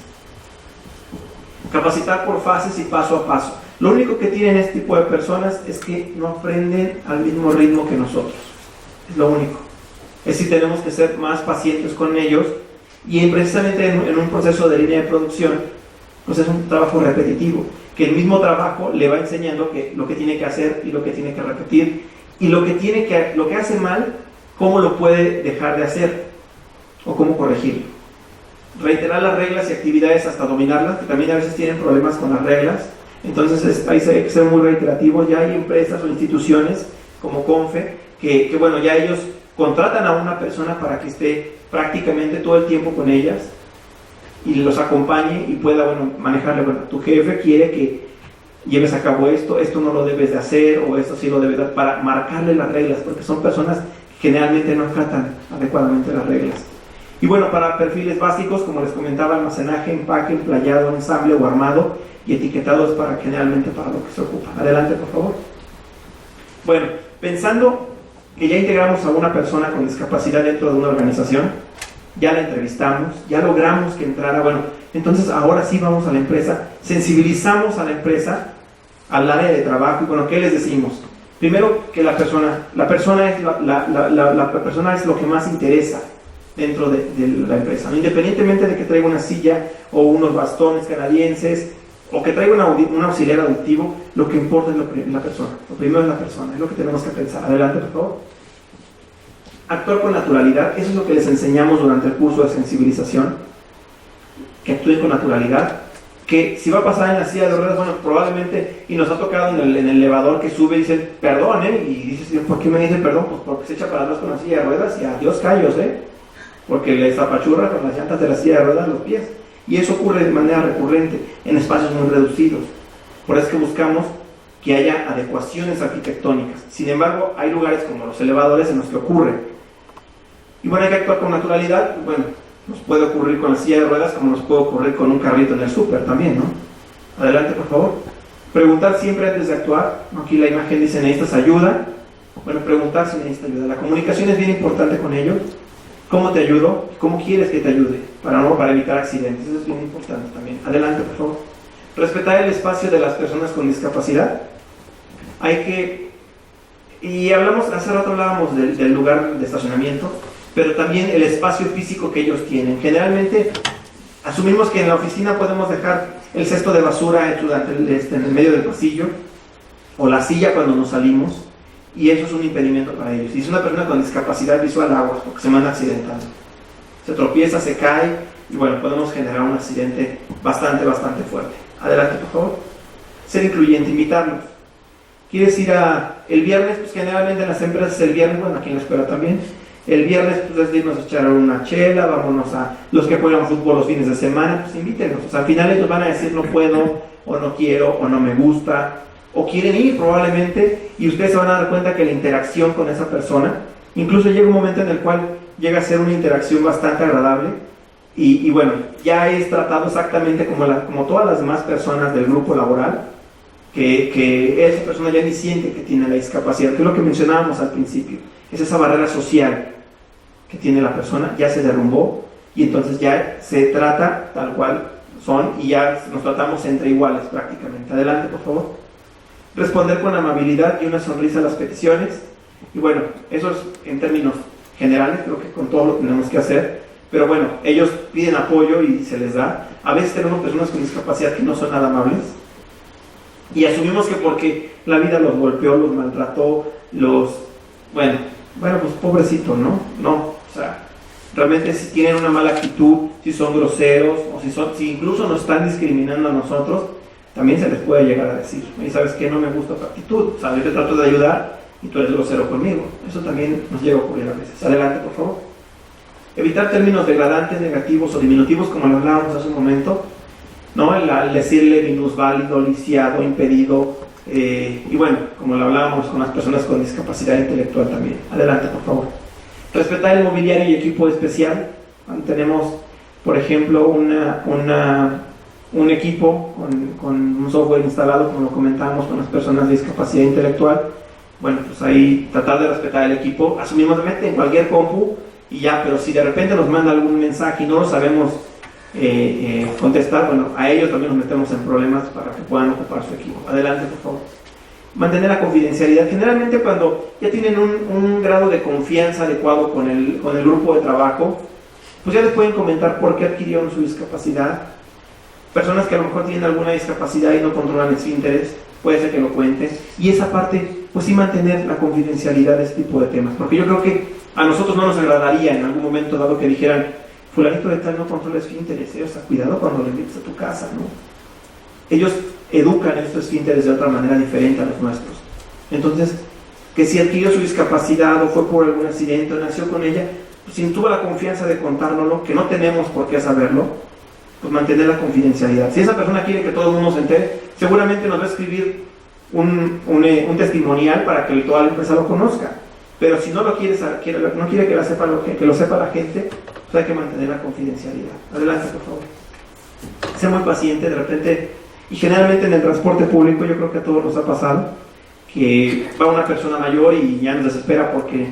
Capacitar por fases y paso a paso. Lo único que tienen este tipo de personas es que no aprenden al mismo ritmo que nosotros. Es lo único. Es decir, tenemos que ser más pacientes con ellos y precisamente en un proceso de línea de producción, pues es un trabajo repetitivo, que el mismo trabajo le va enseñando lo que tiene que hacer y lo que tiene que repetir y lo que hace mal, cómo lo puede dejar de hacer o cómo corregirlo. Reiterar las reglas y actividades hasta dominarlas, que también a veces tienen problemas con las reglas. Entonces ahí hay que ser muy reiterativos. Ya hay empresas o instituciones como CONFE que bueno, ya ellos contratan a una persona para que esté prácticamente todo el tiempo con ellas y los acompañe y pueda, bueno, manejarle, bueno, tu jefe quiere que lleves a cabo esto no lo debes de hacer, o esto sí lo debes de, para marcarle las reglas, porque son personas que generalmente no tratan adecuadamente las reglas. Y bueno, para perfiles básicos, como les comentaba, almacenaje, empaque, emplayado, ensamble o armado, y etiquetado es generalmente para lo que se ocupa. Adelante, por favor. Bueno, pensando que ya integramos a una persona con discapacidad dentro de una organización, ya la entrevistamos, ya logramos que entrara, bueno, entonces ahora sí vamos a la empresa, sensibilizamos a la empresa, al área de trabajo, y bueno, ¿qué les decimos? Primero, que la persona es lo que más interesa dentro de la empresa, ¿no? Independientemente de que traiga una silla o unos bastones canadienses o que traiga un auxiliar auditivo, lo que importa es la persona. Lo primero es la persona, es lo que tenemos que pensar. Adelante, por favor. Actuar con naturalidad, eso es lo que les enseñamos durante el curso de sensibilización, que actúen con naturalidad, que si va a pasar en la silla de ruedas, bueno, probablemente, y nos ha tocado en el elevador que sube y dice, perdón, y dices, ¿por qué me dice perdón? Pues porque se echa para atrás con la silla de ruedas y adiós callos, porque le zapachurra con las llantas de la silla de ruedas los pies. Y eso ocurre de manera recurrente en espacios muy reducidos. Por eso es que buscamos que haya adecuaciones arquitectónicas. Sin embargo, hay lugares como los elevadores en los que ocurre. Y bueno, hay que actuar con naturalidad. Bueno, nos puede ocurrir con la silla de ruedas como nos puede ocurrir con un carrito en el súper también, ¿no? Adelante, por favor. Preguntar siempre antes de actuar. Aquí la imagen dice, ¿necesitas ayuda? Bueno, preguntar si necesitas ayuda. La comunicación es bien importante con ellos. ¿Cómo te ayudo? ¿Cómo quieres que te ayude? Para evitar accidentes. Eso es bien importante también. Adelante, por favor. Respetar el espacio de las personas con discapacidad. Y hace rato hablábamos del lugar de estacionamiento, pero también el espacio físico que ellos tienen. Generalmente asumimos que en la oficina podemos dejar el cesto de basura en el medio del pasillo, o la silla cuando nos salimos, y eso es un impedimento para ellos. Si es una persona con discapacidad visual, aguas, porque se van accidentando. Se tropieza, se cae, y bueno, podemos generar un accidente bastante fuerte. Adelante, por favor. Ser incluyente, invitarlos. ¿Quieres ir el viernes? Pues generalmente en las empresas el viernes, bueno, aquí en la escuela también, el viernes pues es irnos a echar una chela, vámonos a los que juegan fútbol los fines de semana, pues invítenos. O sea, al final ellos van a decir no puedo, o no quiero, o no me gusta, o quieren ir probablemente, y ustedes se van a dar cuenta que la interacción con esa persona, incluso llega un momento en el cual llega a ser una interacción bastante agradable, y bueno, ya es tratado exactamente como todas las demás personas del grupo laboral, que esa persona ya ni siente que tiene la discapacidad, que es lo que mencionábamos al principio, es esa barrera social que tiene la persona, ya se derrumbó, y entonces ya se trata tal cual son, y ya nos tratamos entre iguales prácticamente. Adelante, por favor. Responder con amabilidad y una sonrisa a las peticiones, y bueno, eso es en términos generales, creo que con todo lo tenemos que hacer, pero bueno, ellos piden apoyo y se les da. A veces tenemos personas con discapacidad que no son nada amables, y asumimos que porque la vida los golpeó, los maltrató, bueno, pues pobrecito, ¿no? No, o sea, realmente si tienen una mala actitud, si son groseros, o si incluso nos están discriminando a nosotros, también se les puede llegar a decir, y sabes que no me gusta tu actitud, o sea, yo te trato de ayudar y tú eres grosero conmigo. Eso también nos llega a ocurrir a veces. Adelante, por favor. Evitar términos degradantes, negativos o diminutivos, como lo hablábamos hace un momento, ¿no? Al decirle minusválido, lisiado, impedido, y bueno, como lo hablábamos con las personas con discapacidad intelectual también. Adelante, por favor. Respetar el mobiliario y equipo especial. Cuando tenemos, por ejemplo, un equipo con un software instalado, como lo comentábamos, con las personas de discapacidad intelectual, bueno, pues ahí tratar de respetar el equipo. Asumimos de mente en cualquier compu y ya, pero si de repente nos manda algún mensaje y no lo sabemos contestar, bueno, a ellos también nos metemos en problemas para que puedan ocupar su equipo. Adelante, por favor. Mantener la confidencialidad. Generalmente cuando ya tienen un grado de confianza adecuado con el grupo de trabajo, pues ya les pueden comentar por qué adquirieron su discapacidad. Personas que a lo mejor tienen alguna discapacidad y no controlan esfínteres, puede ser que lo cuenten. Y esa parte, pues sí mantener la confidencialidad de este tipo de temas. Porque yo creo que a nosotros no nos agradaría en algún momento dado que dijeran, fulanito de tal no controla esfínteres, o sea, cuidado cuando lo invites a tu casa, ¿no? Ellos educan estos esfínteres de otra manera diferente a los nuestros. Entonces, que si adquirió su discapacidad o fue por algún accidente o nació con ella, pues si tuvo la confianza de contárnoslo, que no tenemos por qué saberlo, pues mantener la confidencialidad. Si esa persona quiere que todo el mundo se entere, seguramente nos va a escribir un testimonial para que toda la empresa lo conozca. Pero si no lo quiere, no quiere que lo sepa la gente, pues hay que mantener la confidencialidad. Adelante, por favor. Ser muy paciente, de repente, y generalmente en el transporte público, yo creo que a todos nos ha pasado, que va una persona mayor y ya nos desespera porque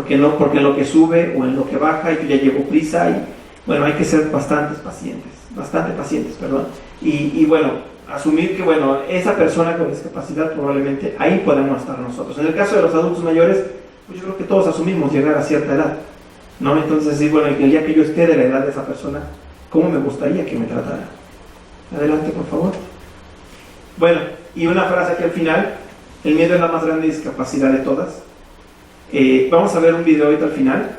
en lo que sube o en lo que baja, y yo ya llevo prisa, y bueno, hay que ser bastante pacientes, y bueno, asumir que bueno, esa persona con discapacidad probablemente ahí podemos estar nosotros. En el caso de los adultos mayores, pues yo creo que todos asumimos llegar a cierta edad, ¿no? Entonces, sí, bueno, el día que yo esté de la edad de esa persona, ¿cómo me gustaría que me tratara? Adelante, por favor. Bueno, y una frase aquí al final: el miedo es la más grande discapacidad de todas. Vamos a ver un video ahorita al final,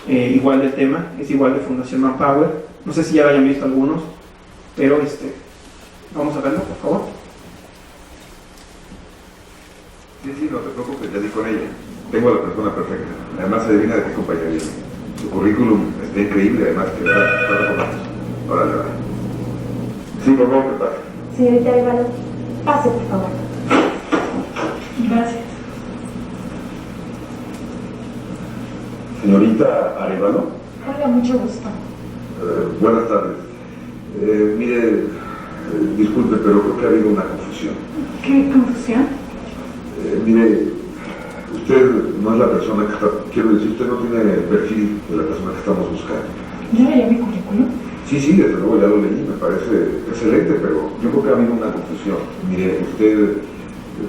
igual del tema, es igual de Fundación Manpower. No sé si ya lo hayan visto algunos, pero vamos a verlo, por favor. Sí, no te preocupes, ya di con ella. Tengo a la persona perfecta. Además, adivina de qué compañía viene. Su currículum está increíble, además que está con nosotros. Órale, va. Sí, por favor, ¿qué pasa? Señorita Arevalo, pase, por favor. Gracias. Señorita Arevalo. Hola, mucho gusto. Buenas tardes. Mire, disculpe, pero creo que ha habido una confusión. ¿Qué confusión? Mire, usted no es la persona que está, quiero decir, usted no tiene el perfil de la persona que estamos buscando. ¿Ya leyó mi currículum? Sí, desde luego ya lo leí, me parece excelente, pero yo creo que ha habido una confusión. Mire, usted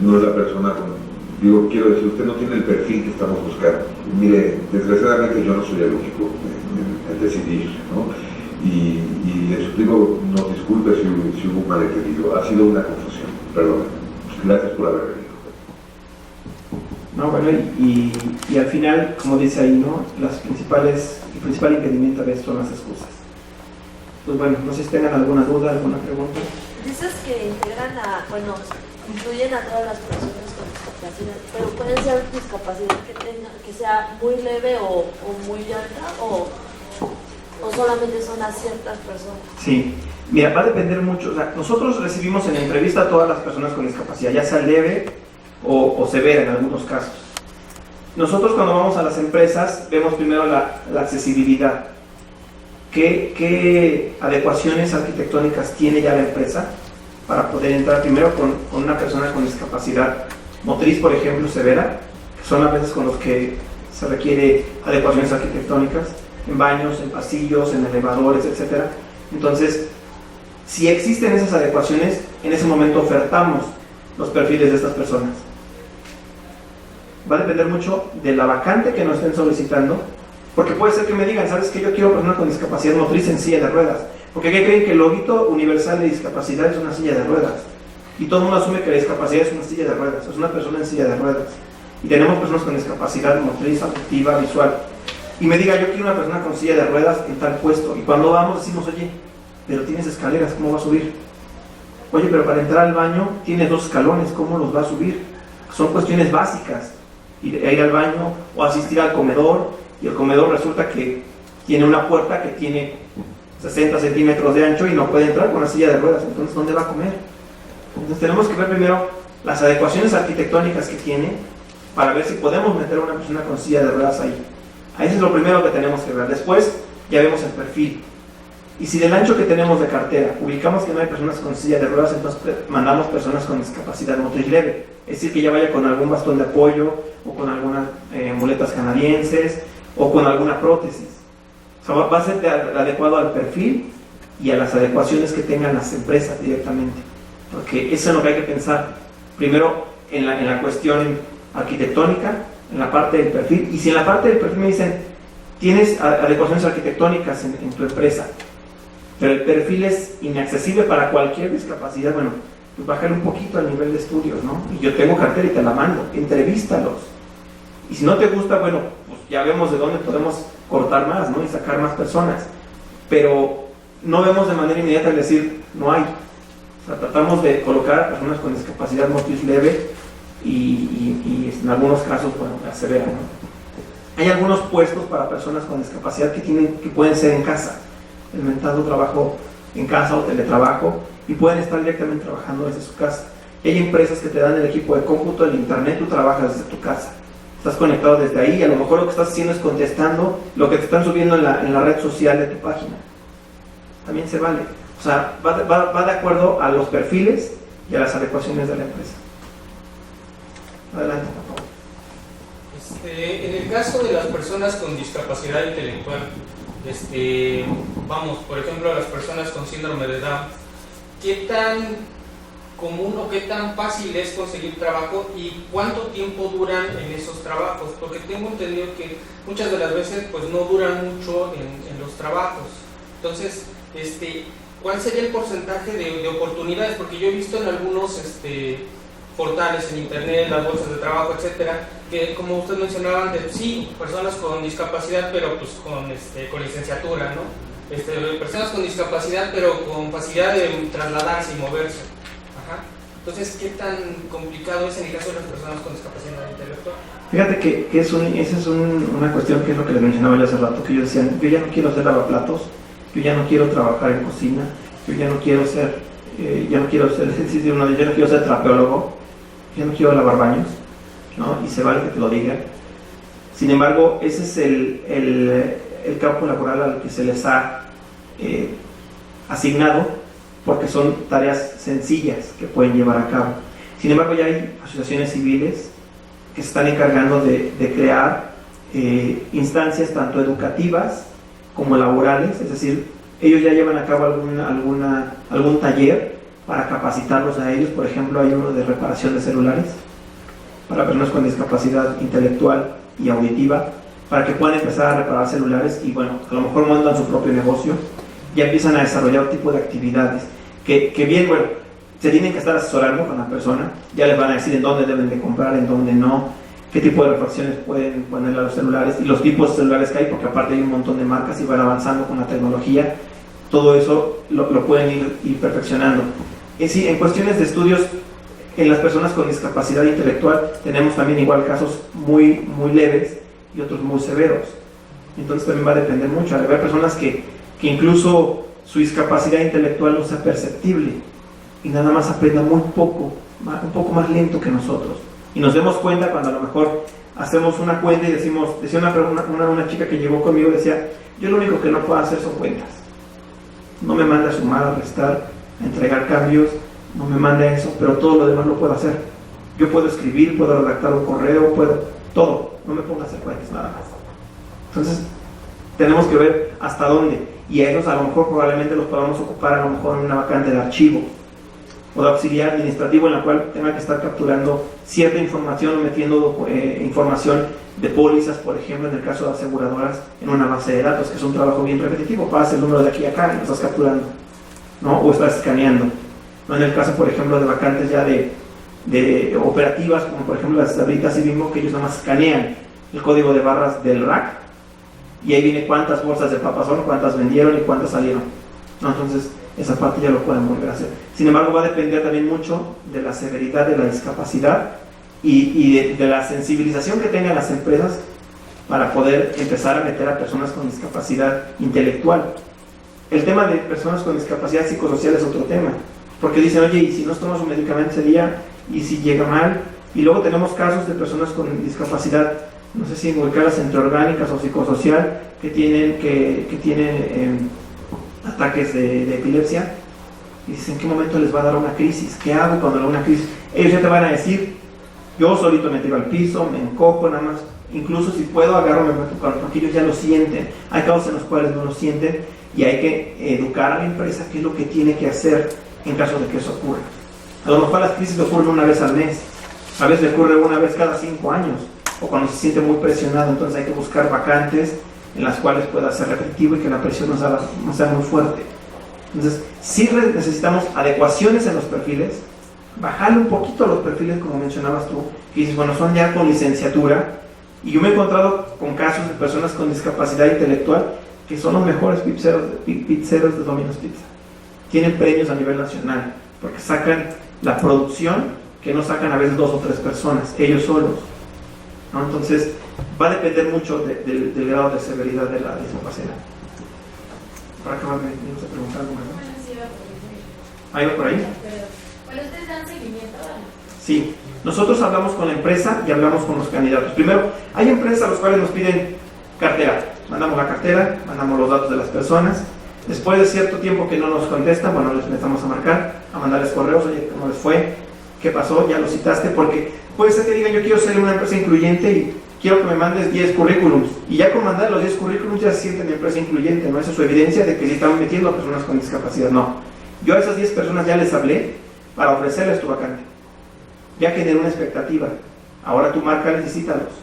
no es la persona quiero decir, usted no tiene el perfil que estamos buscando. Mire, desgraciadamente yo no soy el único en decidir, ¿no? Y le suplico, nos disculpe si hubo un malentendido, ha sido una confusión, perdón. Gracias por haber venido. No, bueno, y al final, como dice ahí, ¿no? El principal impedimento a veces son las excusas. Pues bueno, no sé si tengan alguna duda, alguna pregunta. Dices que incluyen a todas las personas con discapacidad, pero pueden ser discapacidad que sea muy leve o muy alta o solamente son a ciertas personas. Sí, mira, va a depender mucho. O sea, nosotros recibimos en entrevista a todas las personas con discapacidad, ya sea leve o severa en algunos casos. Nosotros cuando vamos a las empresas vemos primero la accesibilidad. ¿Qué adecuaciones arquitectónicas tiene ya la empresa para poder entrar primero con una persona con discapacidad motriz, por ejemplo, severa, que son las veces con los que se requiere adecuaciones arquitectónicas, en baños, en pasillos, en elevadores, etc. Entonces, si existen esas adecuaciones, en ese momento ofertamos los perfiles de estas personas. Va a depender mucho de la vacante que nos estén solicitando, porque puede ser que me digan, ¿sabes qué? Yo quiero persona con discapacidad motriz en silla de ruedas. Porque ¿qué creen? Que el loguito universal de discapacidad es una silla de ruedas. Y todo el mundo asume que la discapacidad es una silla de ruedas, es una persona en silla de ruedas. Y tenemos personas con discapacidad motriz, afectiva, visual. Y me diga, yo quiero una persona con silla de ruedas en tal puesto. Y cuando vamos decimos, oye, pero tienes escaleras, ¿cómo va a subir? Oye, pero para entrar al baño tienes 2 escalones, ¿cómo los va a subir? Son cuestiones básicas. Ir al baño o asistir al comedor. Y el comedor resulta que tiene una puerta que tiene 60 centímetros de ancho y no puede entrar con una silla de ruedas. Entonces, ¿dónde va a comer? Entonces tenemos que ver primero las adecuaciones arquitectónicas que tiene para ver si podemos meter a una persona con silla de ruedas ahí. Ahí es lo primero que tenemos que ver. Después ya vemos el perfil. Y si del ancho que tenemos de cartera ubicamos que no hay personas con silla de ruedas, entonces mandamos personas con discapacidad motriz leve. Es decir, que ya vaya con algún bastón de apoyo o con algunas muletas canadienses o con alguna prótesis. O sea, va a ser adecuado al perfil y a las adecuaciones que tengan las empresas directamente. Porque eso es lo que hay que pensar. Primero en la cuestión arquitectónica, en la parte del perfil. Y si en la parte del perfil me dicen, tienes adecuaciones arquitectónicas en tu empresa, pero el perfil es inaccesible para cualquier discapacidad, bueno, pues bájale un poquito al nivel de estudios, ¿no? Y yo tengo cartera y te la mando, entrevístalos. Y si no te gusta, bueno, pues ya vemos de dónde podemos cortar más, ¿no? Y sacar más personas. Pero no vemos de manera inmediata el decir, no hay. O sea, tratamos de colocar a personas con discapacidad motriz leve y en algunos casos, bueno, severa, ¿no? Hay algunos puestos para personas con discapacidad que pueden ser en casa. El mentado trabajo en casa o teletrabajo, y pueden estar directamente trabajando desde su casa. Y hay empresas que te dan el equipo de cómputo, el internet, tú trabajas desde tu casa. Estás conectado desde ahí y a lo mejor lo que estás haciendo es contestando lo que te están subiendo en la red social de tu página. También se vale. O sea, va de acuerdo a los perfiles y a las adecuaciones de la empresa. Adelante, por favor. En el caso de las personas con discapacidad intelectual, por ejemplo, a las personas con síndrome de Down, ¿qué tan común o qué tan fácil es conseguir trabajo y cuánto tiempo duran en esos trabajos? Porque tengo entendido que muchas de las veces pues no duran mucho en los trabajos. Entonces, ¿cuál sería el porcentaje de oportunidades? Porque yo he visto en algunos portales en internet, las bolsas de trabajo, etcétera, que como usted mencionaba antes, sí, personas con discapacidad, pero pues con licenciatura, ¿no? Personas con discapacidad, pero con facilidad de trasladarse y moverse. Ajá. Entonces, ¿qué tan complicado es en el caso de las personas con discapacidad intelectual? Fíjate que esa es una cuestión que es lo que les mencionaba yo hace rato, que yo decía, yo ya no quiero hacer lavaplatos, yo ya no quiero trabajar en cocina, yo ya no quiero ser, yo no quiero ser trapeólogo, yo no quiero lavar baños, ¿no? Y se vale que te lo digan. Sin embargo, ese es el campo laboral al que se les ha asignado, porque son tareas sencillas que pueden llevar a cabo. Sin embargo, ya hay asociaciones civiles que se están encargando de crear instancias tanto educativas como laborales, es decir, ellos ya llevan a cabo algún taller para capacitarlos a ellos. Por ejemplo, hay uno de reparación de celulares para personas con discapacidad intelectual y auditiva, para que puedan empezar a reparar celulares y bueno, a lo mejor montan su propio negocio, ya empiezan a desarrollar otro tipo de actividades que bien, bueno, se tienen que estar asesorando con la persona, ya les van a decir en dónde deben de comprar, en dónde no, qué tipo de refacciones pueden ponerle a los celulares y los tipos de celulares que hay, porque aparte hay un montón de marcas y van avanzando con la tecnología, todo eso lo pueden ir perfeccionando. Sí, en cuestiones de estudios, en las personas con discapacidad intelectual tenemos también igual casos muy leves y otros muy severos, entonces también va a depender mucho. Hay personas que incluso su discapacidad intelectual no sea perceptible y nada más aprenda muy poco, un poco más lento que nosotros, y nos demos cuenta cuando a lo mejor hacemos una cuenta y decía una chica que llegó conmigo, decía, yo lo único que no puedo hacer son cuentas, no me manda a sumar, a restar, a entregar cambios, no me manda eso, pero todo lo demás lo puedo hacer. Yo puedo escribir, puedo redactar un correo, puedo todo, no me pongo a hacer cuentas, nada más. Entonces tenemos que ver hasta dónde, y a esos a lo mejor probablemente los podamos ocupar a lo mejor en una vacante de archivo o de auxiliar administrativo, en la cual tenga que estar capturando cierta información o metiendo información de pólizas, por ejemplo, en el caso de aseguradoras, en una base de datos, que es un trabajo bien repetitivo. Pasas el número de aquí a acá y lo estás capturando, ¿no? O estás escaneando, ¿no? En el caso, por ejemplo, de vacantes ya de operativas, como por ejemplo las Sabritas y Bimbo, que ellos nada más escanean el código de barras del rack y ahí viene cuántas bolsas de papas son, cuántas vendieron y cuántas salieron, ¿no? Entonces esa parte ya lo pueden volver a hacer. Sin embargo, va a depender también mucho de la severidad de la discapacidad y de la sensibilización que tengan las empresas para poder empezar a meter a personas con discapacidad intelectual. El tema de personas con discapacidad psicosocial es otro tema, porque dicen, oye, y si no tomas un medicamento ese día, y si llega mal, y luego tenemos casos de personas con discapacidad, no sé si involucradas entre orgánicas o psicosocial, que tienen ataques de epilepsia, y dicen, ¿en qué momento les va a dar una crisis? ¿Qué hago cuando le da una crisis? Ellos ya te van a decir, yo solito me tiro al piso, me encojo nada más, incluso si puedo agarro, me meto, porque ellos ya lo sienten. Hay casos en los cuales no lo sienten y hay que educar a la empresa qué es lo que tiene que hacer en caso de que eso ocurra. A lo mejor las crisis le ocurren una vez al mes, a veces le ocurre una vez cada 5 años, o cuando se siente muy presionado, entonces hay que buscar vacantes en las cuales pueda ser repetitivo y que la presión no sea muy fuerte. Entonces, sí necesitamos adecuaciones en los perfiles, bajarle un poquito los perfiles, como mencionabas tú, que dices, bueno, son ya con licenciatura, y yo me he encontrado con casos de personas con discapacidad intelectual que son los mejores pizzeros de Domino's Pizza. Tienen premios a nivel nacional, porque sacan la producción que no sacan a veces 2 o 3 personas, ellos solos, ¿no? Entonces, va a depender mucho del grado de severidad de la discapacidad. Para acabar, me ibas a preguntar algo, ¿no? Bueno, sí, va por ahí. ¿Ahí va por ahí? Bueno, ustedes dan seguimiento. Sí, nosotros hablamos con la empresa y hablamos con los candidatos. Primero, hay empresas a las cuales nos piden cartera. Mandamos la cartera, mandamos los datos de las personas. Después de cierto tiempo que no nos contestan, bueno, les empezamos a marcar, a mandarles correos, oye, ¿cómo les fue? ¿Qué pasó? ¿Ya lo citaste? Porque puede ser que digan, yo quiero ser una empresa incluyente y quiero que me mandes 10 currículums. Y ya con mandar los 10 currículums ya se sienten empresa incluyente, ¿no? Esa es su evidencia de que sí están metiendo a personas con discapacidad. No. Yo a esas 10 personas ya les hablé para ofrecerles tu vacante. Ya generé una expectativa. Ahora tú márcales y cítalos,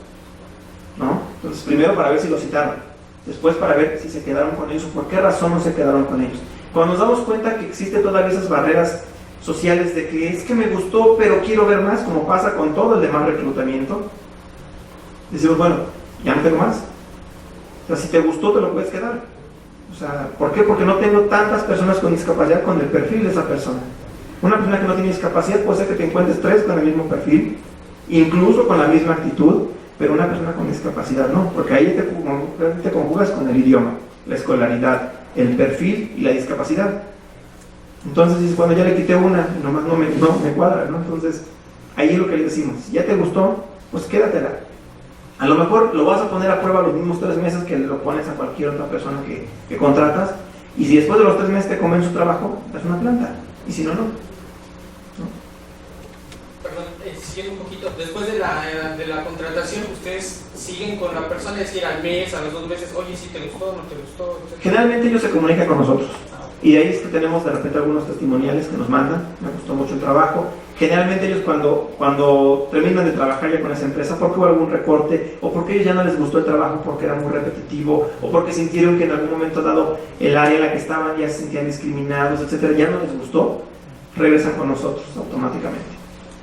¿no? Entonces, primero para ver si los citaron. Después para ver si se quedaron con ellos o por qué razón no se quedaron con ellos. Cuando nos damos cuenta que existen todavía esas barreras sociales de que es que me gustó pero quiero ver más, como pasa con todo el demás reclutamiento, decimos, bueno, ya no tengo más. O sea, si te gustó te lo puedes quedar. O sea, ¿por qué? Porque no tengo tantas personas con discapacidad con el perfil de esa persona. Una persona que no tiene discapacidad puede ser que te encuentres 3 con el mismo perfil, incluso con la misma actitud, pero una persona con discapacidad no, porque ahí te conjugas con el idioma, la escolaridad, el perfil y la discapacidad. Entonces dices, bueno, ya le quité una, nomás no me cuadra, ¿no? Entonces, ahí es lo que le decimos, si ya te gustó, pues quédatela. A lo mejor lo vas a poner a prueba los mismos 3 meses que lo pones a cualquier otra persona que contratas, y si después de los 3 meses te convence su trabajo, das una planta, y si no, no. Perdón, siguiendo un poquito, después de la contratación, ¿ustedes siguen con la persona, es decir, al mes, a las 2 meses, oye, si te gustó, no te gustó? Etcétera? Generalmente ellos se comunican con nosotros. Y de ahí es que tenemos de repente algunos testimoniales que nos mandan, me gustó mucho el trabajo. Generalmente ellos cuando terminan de trabajar ya con esa empresa, porque hubo algún recorte, o porque a ellos ya no les gustó el trabajo porque era muy repetitivo, o porque sintieron que en algún momento dado el área en la que estaban ya se sentían discriminados, etcétera, ya no les gustó, regresan con nosotros automáticamente.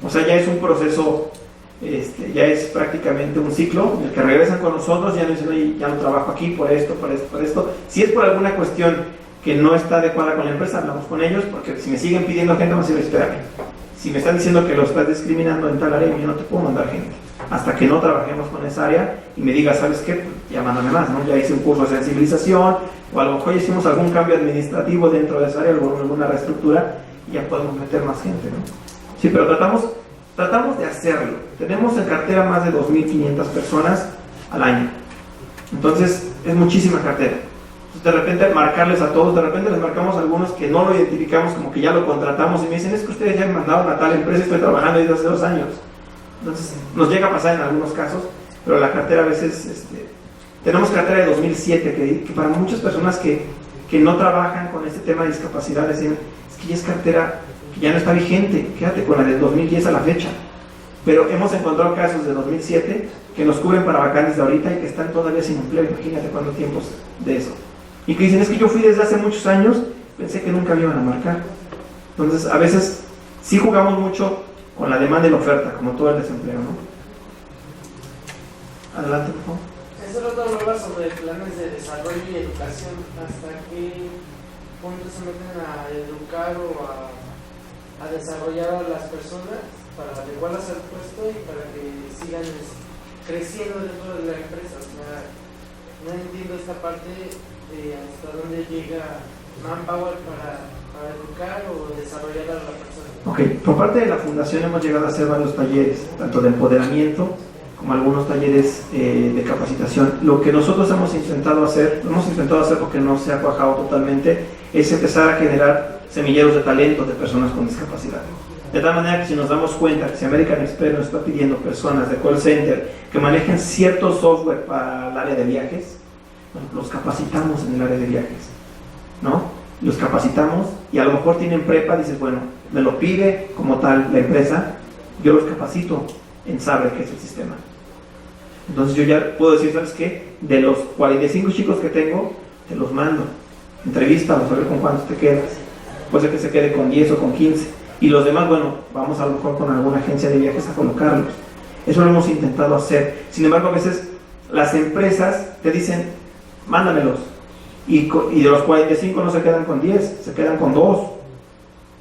O sea, ya es un proceso, ya es prácticamente un ciclo en el que regresan con nosotros, ya no dicen, oye, ya no trabajo aquí por esto, por esto, por esto. Si es por alguna cuestión que no está adecuada con la empresa, hablamos con ellos, porque si me siguen pidiendo gente, vamos a decir, espérame, si me están diciendo que lo estás discriminando en tal área, yo no te puedo mandar gente, hasta que no trabajemos con esa área y me digas, ¿sabes qué? Pues ya mándame más, ¿no? Ya hice un curso de sensibilización, o a lo mejor ya hicimos algún cambio administrativo dentro de esa área, alguna reestructura, y ya podemos meter más gente, ¿no? Sí, pero tratamos de hacerlo. Tenemos en cartera más de 2.500 personas al año, entonces es muchísima cartera. De repente marcarles a todos, de repente les marcamos a algunos que no lo identificamos como que ya lo contratamos y me dicen, es que ustedes ya me mandaron a tal empresa y estoy trabajando ahí desde hace 2 años. Entonces nos llega a pasar en algunos casos, pero la cartera a veces, tenemos cartera de 2007 que para muchas personas que no trabajan con este tema de discapacidad decían, es que ya es cartera que ya no está vigente, quédate con la del 2010 a la fecha. Pero hemos encontrado casos de 2007 que nos cubren para vacantes de ahorita y que están todavía sin empleo, imagínate cuánto tiempo de eso. Y que dicen, es que yo fui desde hace muchos años, pensé que nunca me iban a marcar. Entonces, a veces sí jugamos mucho con la demanda y la oferta, como todo el desempleo, ¿no? Adelante, por favor. Eso lo hablaba sobre planes de desarrollo y educación. ¿Hasta qué punto se meten a educar o a desarrollar a las personas para adecuarlas al puesto y para que sigan creciendo dentro de la empresa? O sea, no entiendo esta parte. ¿Hasta dónde llega Manpower para educar o desarrollar a la persona? Ok, por parte de la fundación hemos llegado a hacer varios talleres, tanto de empoderamiento como algunos talleres de capacitación. Lo que nosotros hemos intentado hacer porque no se ha cuajado totalmente, es empezar a generar semilleros de talento de personas con discapacidad. De tal manera que si nos damos cuenta que si American Express nos está pidiendo personas de call center que manejen cierto software para el área de viajes, bueno, los capacitamos en el área de viajes, ¿no? Los capacitamos y a lo mejor tienen prepa, dices, bueno, me lo pide como tal la empresa, yo los capacito en saber qué es el sistema. Entonces yo ya puedo decir, ¿sabes qué? De los 45 chicos que tengo, te los mando, entrevístalos a ver con cuántos te quedas, puede ser que se quede con 10 o con 15, y los demás, bueno, vamos a lo mejor con alguna agencia de viajes a colocarlos. Eso lo hemos intentado hacer. Sin embargo, a veces las empresas te dicen, mándamelos, y de los 45 no se quedan con 10, se quedan con 2,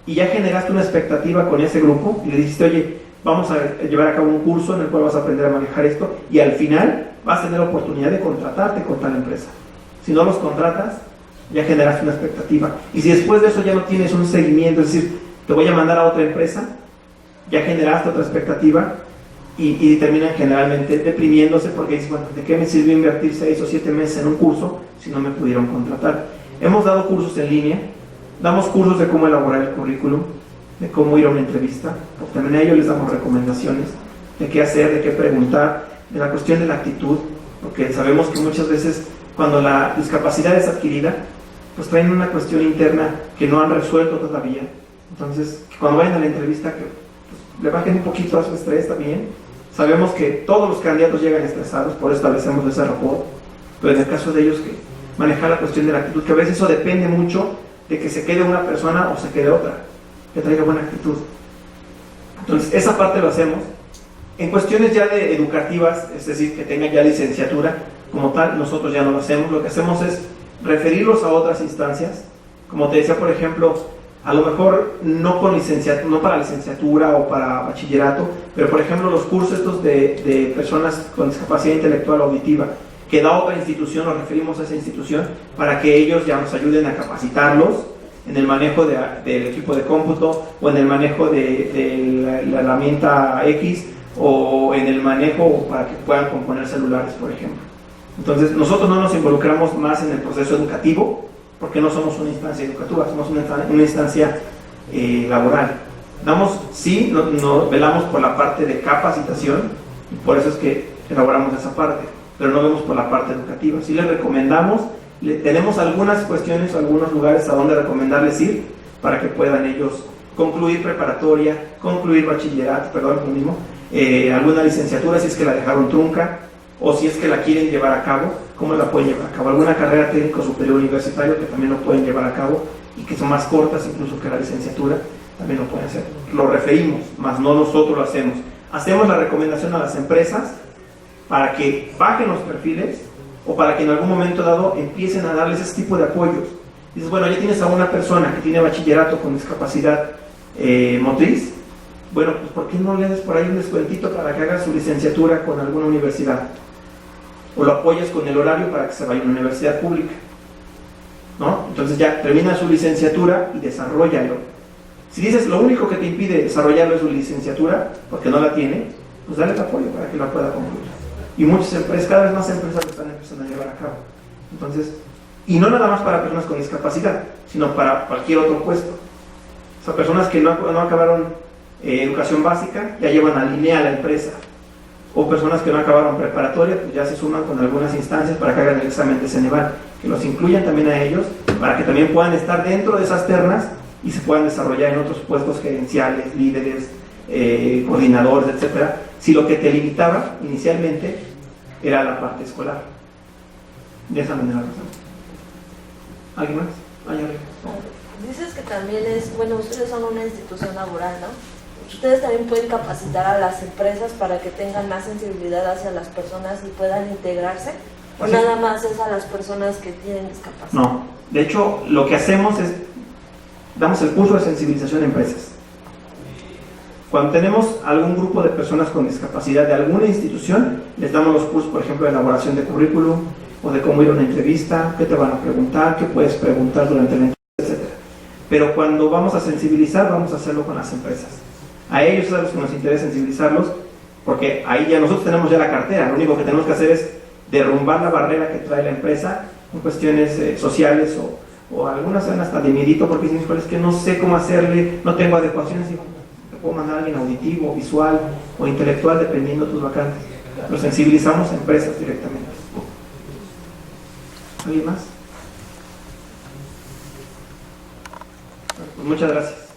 y ya generaste una expectativa con ese grupo y le dijiste, oye, vamos a llevar a cabo un curso en el cual vas a aprender a manejar esto y al final vas a tener la oportunidad de contratarte con tal empresa. Si no los contratas, ya generaste una expectativa, y si después de eso ya no tienes un seguimiento, es decir, te voy a mandar a otra empresa, ya generaste otra expectativa y terminan generalmente deprimiéndose porque dices, bueno, ¿de qué me sirvió invertir 6 o 7 meses en un curso si no me pudieron contratar? Hemos dado cursos en línea, damos cursos de cómo elaborar el currículum, de cómo ir a una entrevista, porque también a ellos les damos recomendaciones de qué hacer, de qué preguntar, de la cuestión de la actitud, porque sabemos que muchas veces cuando la discapacidad es adquirida, pues traen una cuestión interna que no han resuelto todavía. Entonces, que cuando vayan a la entrevista, que pues, le bajen un poquito a su estrés también. Sabemos que todos los candidatos llegan estresados, por eso establecemos ese rapport, pero en el caso de ellos que manejar la cuestión de la actitud, que a veces eso depende mucho de que se quede una persona o se quede otra, que traiga buena actitud. Entonces, esa parte lo hacemos. En cuestiones ya de educativas, es decir, que tengan ya licenciatura, como tal, nosotros ya no lo hacemos. Lo que hacemos es referirlos a otras instancias, como te decía, por ejemplo, a lo mejor no para licenciatura o para bachillerato, pero por ejemplo los cursos estos de personas con discapacidad intelectual o auditiva, que da otra institución, nos referimos a esa institución para que ellos ya nos ayuden a capacitarlos en el manejo del equipo de cómputo o en el manejo de la herramienta X o en el manejo para que puedan componer celulares, por ejemplo. Entonces nosotros no nos involucramos más en el proceso educativo porque no somos una instancia educativa, somos una instancia laboral. Sí, velamos por la parte de capacitación, y por eso es que elaboramos esa parte, pero no vemos por la parte educativa. Sí les recomendamos, tenemos algunas cuestiones o algunos lugares a donde recomendarles ir para que puedan ellos concluir preparatoria, concluir bachillerato, alguna licenciatura si es que la dejaron trunca, o si es que la quieren llevar a cabo, ¿cómo la pueden llevar a cabo? Alguna carrera técnico superior universitario que también lo pueden llevar a cabo y que son más cortas incluso que la licenciatura, también lo pueden hacer. Lo referimos, más no nosotros lo hacemos. Hacemos la recomendación a las empresas para que bajen los perfiles o para que en algún momento dado empiecen a darles ese tipo de apoyos. Dices, bueno, ya tienes a una persona que tiene bachillerato con discapacidad motriz, bueno, pues ¿por qué no le des por ahí un descuentito para que haga su licenciatura con alguna universidad? O lo apoyas con el horario para que se vaya a una universidad pública, ¿no? Entonces ya termina su licenciatura y desarrollalo. Si dices lo único que te impide desarrollarlo es su licenciatura, porque no la tiene, pues dale el apoyo para que la pueda concluir. Y muchas empresas, cada vez más empresas lo están empezando a llevar a cabo. Entonces, y no nada más para personas con discapacidad, sino para cualquier otro puesto. O sea, personas que no acabaron educación básica, ya llevan a línea a la empresa. O personas que no acabaron preparatoria, pues ya se suman con algunas instancias para que hagan el examen de Ceneval, que los incluyan también a ellos, para que también puedan estar dentro de esas ternas y se puedan desarrollar en otros puestos gerenciales, líderes, coordinadores, etcétera, si lo que te limitaba inicialmente era la parte escolar. De esa manera. ¿Alguien más? Dices que también ustedes son una institución laboral, ¿no? Ustedes también pueden capacitar a las empresas para que tengan más sensibilidad hacia las personas y puedan integrarse, o ¿sí? Nada más es a las personas que tienen discapacidad. No, de hecho lo que hacemos es damos el curso de sensibilización a empresas. Cuando tenemos algún grupo de personas con discapacidad de alguna institución, les damos los cursos, por ejemplo, de elaboración de currículum o de cómo ir a una entrevista, qué te van a preguntar, qué puedes preguntar durante la entrevista, etc. Pero cuando vamos a sensibilizar, vamos a hacerlo con las empresas. A ellos es a los que nos interesa sensibilizarlos, porque ahí ya nosotros tenemos ya la cartera, lo único que tenemos que hacer es derrumbar la barrera que trae la empresa en cuestiones sociales o algunas son hasta de miedito, porque dicen, es que no sé cómo hacerle, no tengo adecuaciones, digo, te puedo mandar a alguien auditivo, visual o intelectual, dependiendo de tus vacantes. Los sensibilizamos a empresas directamente. ¿Alguien más? Pues muchas gracias.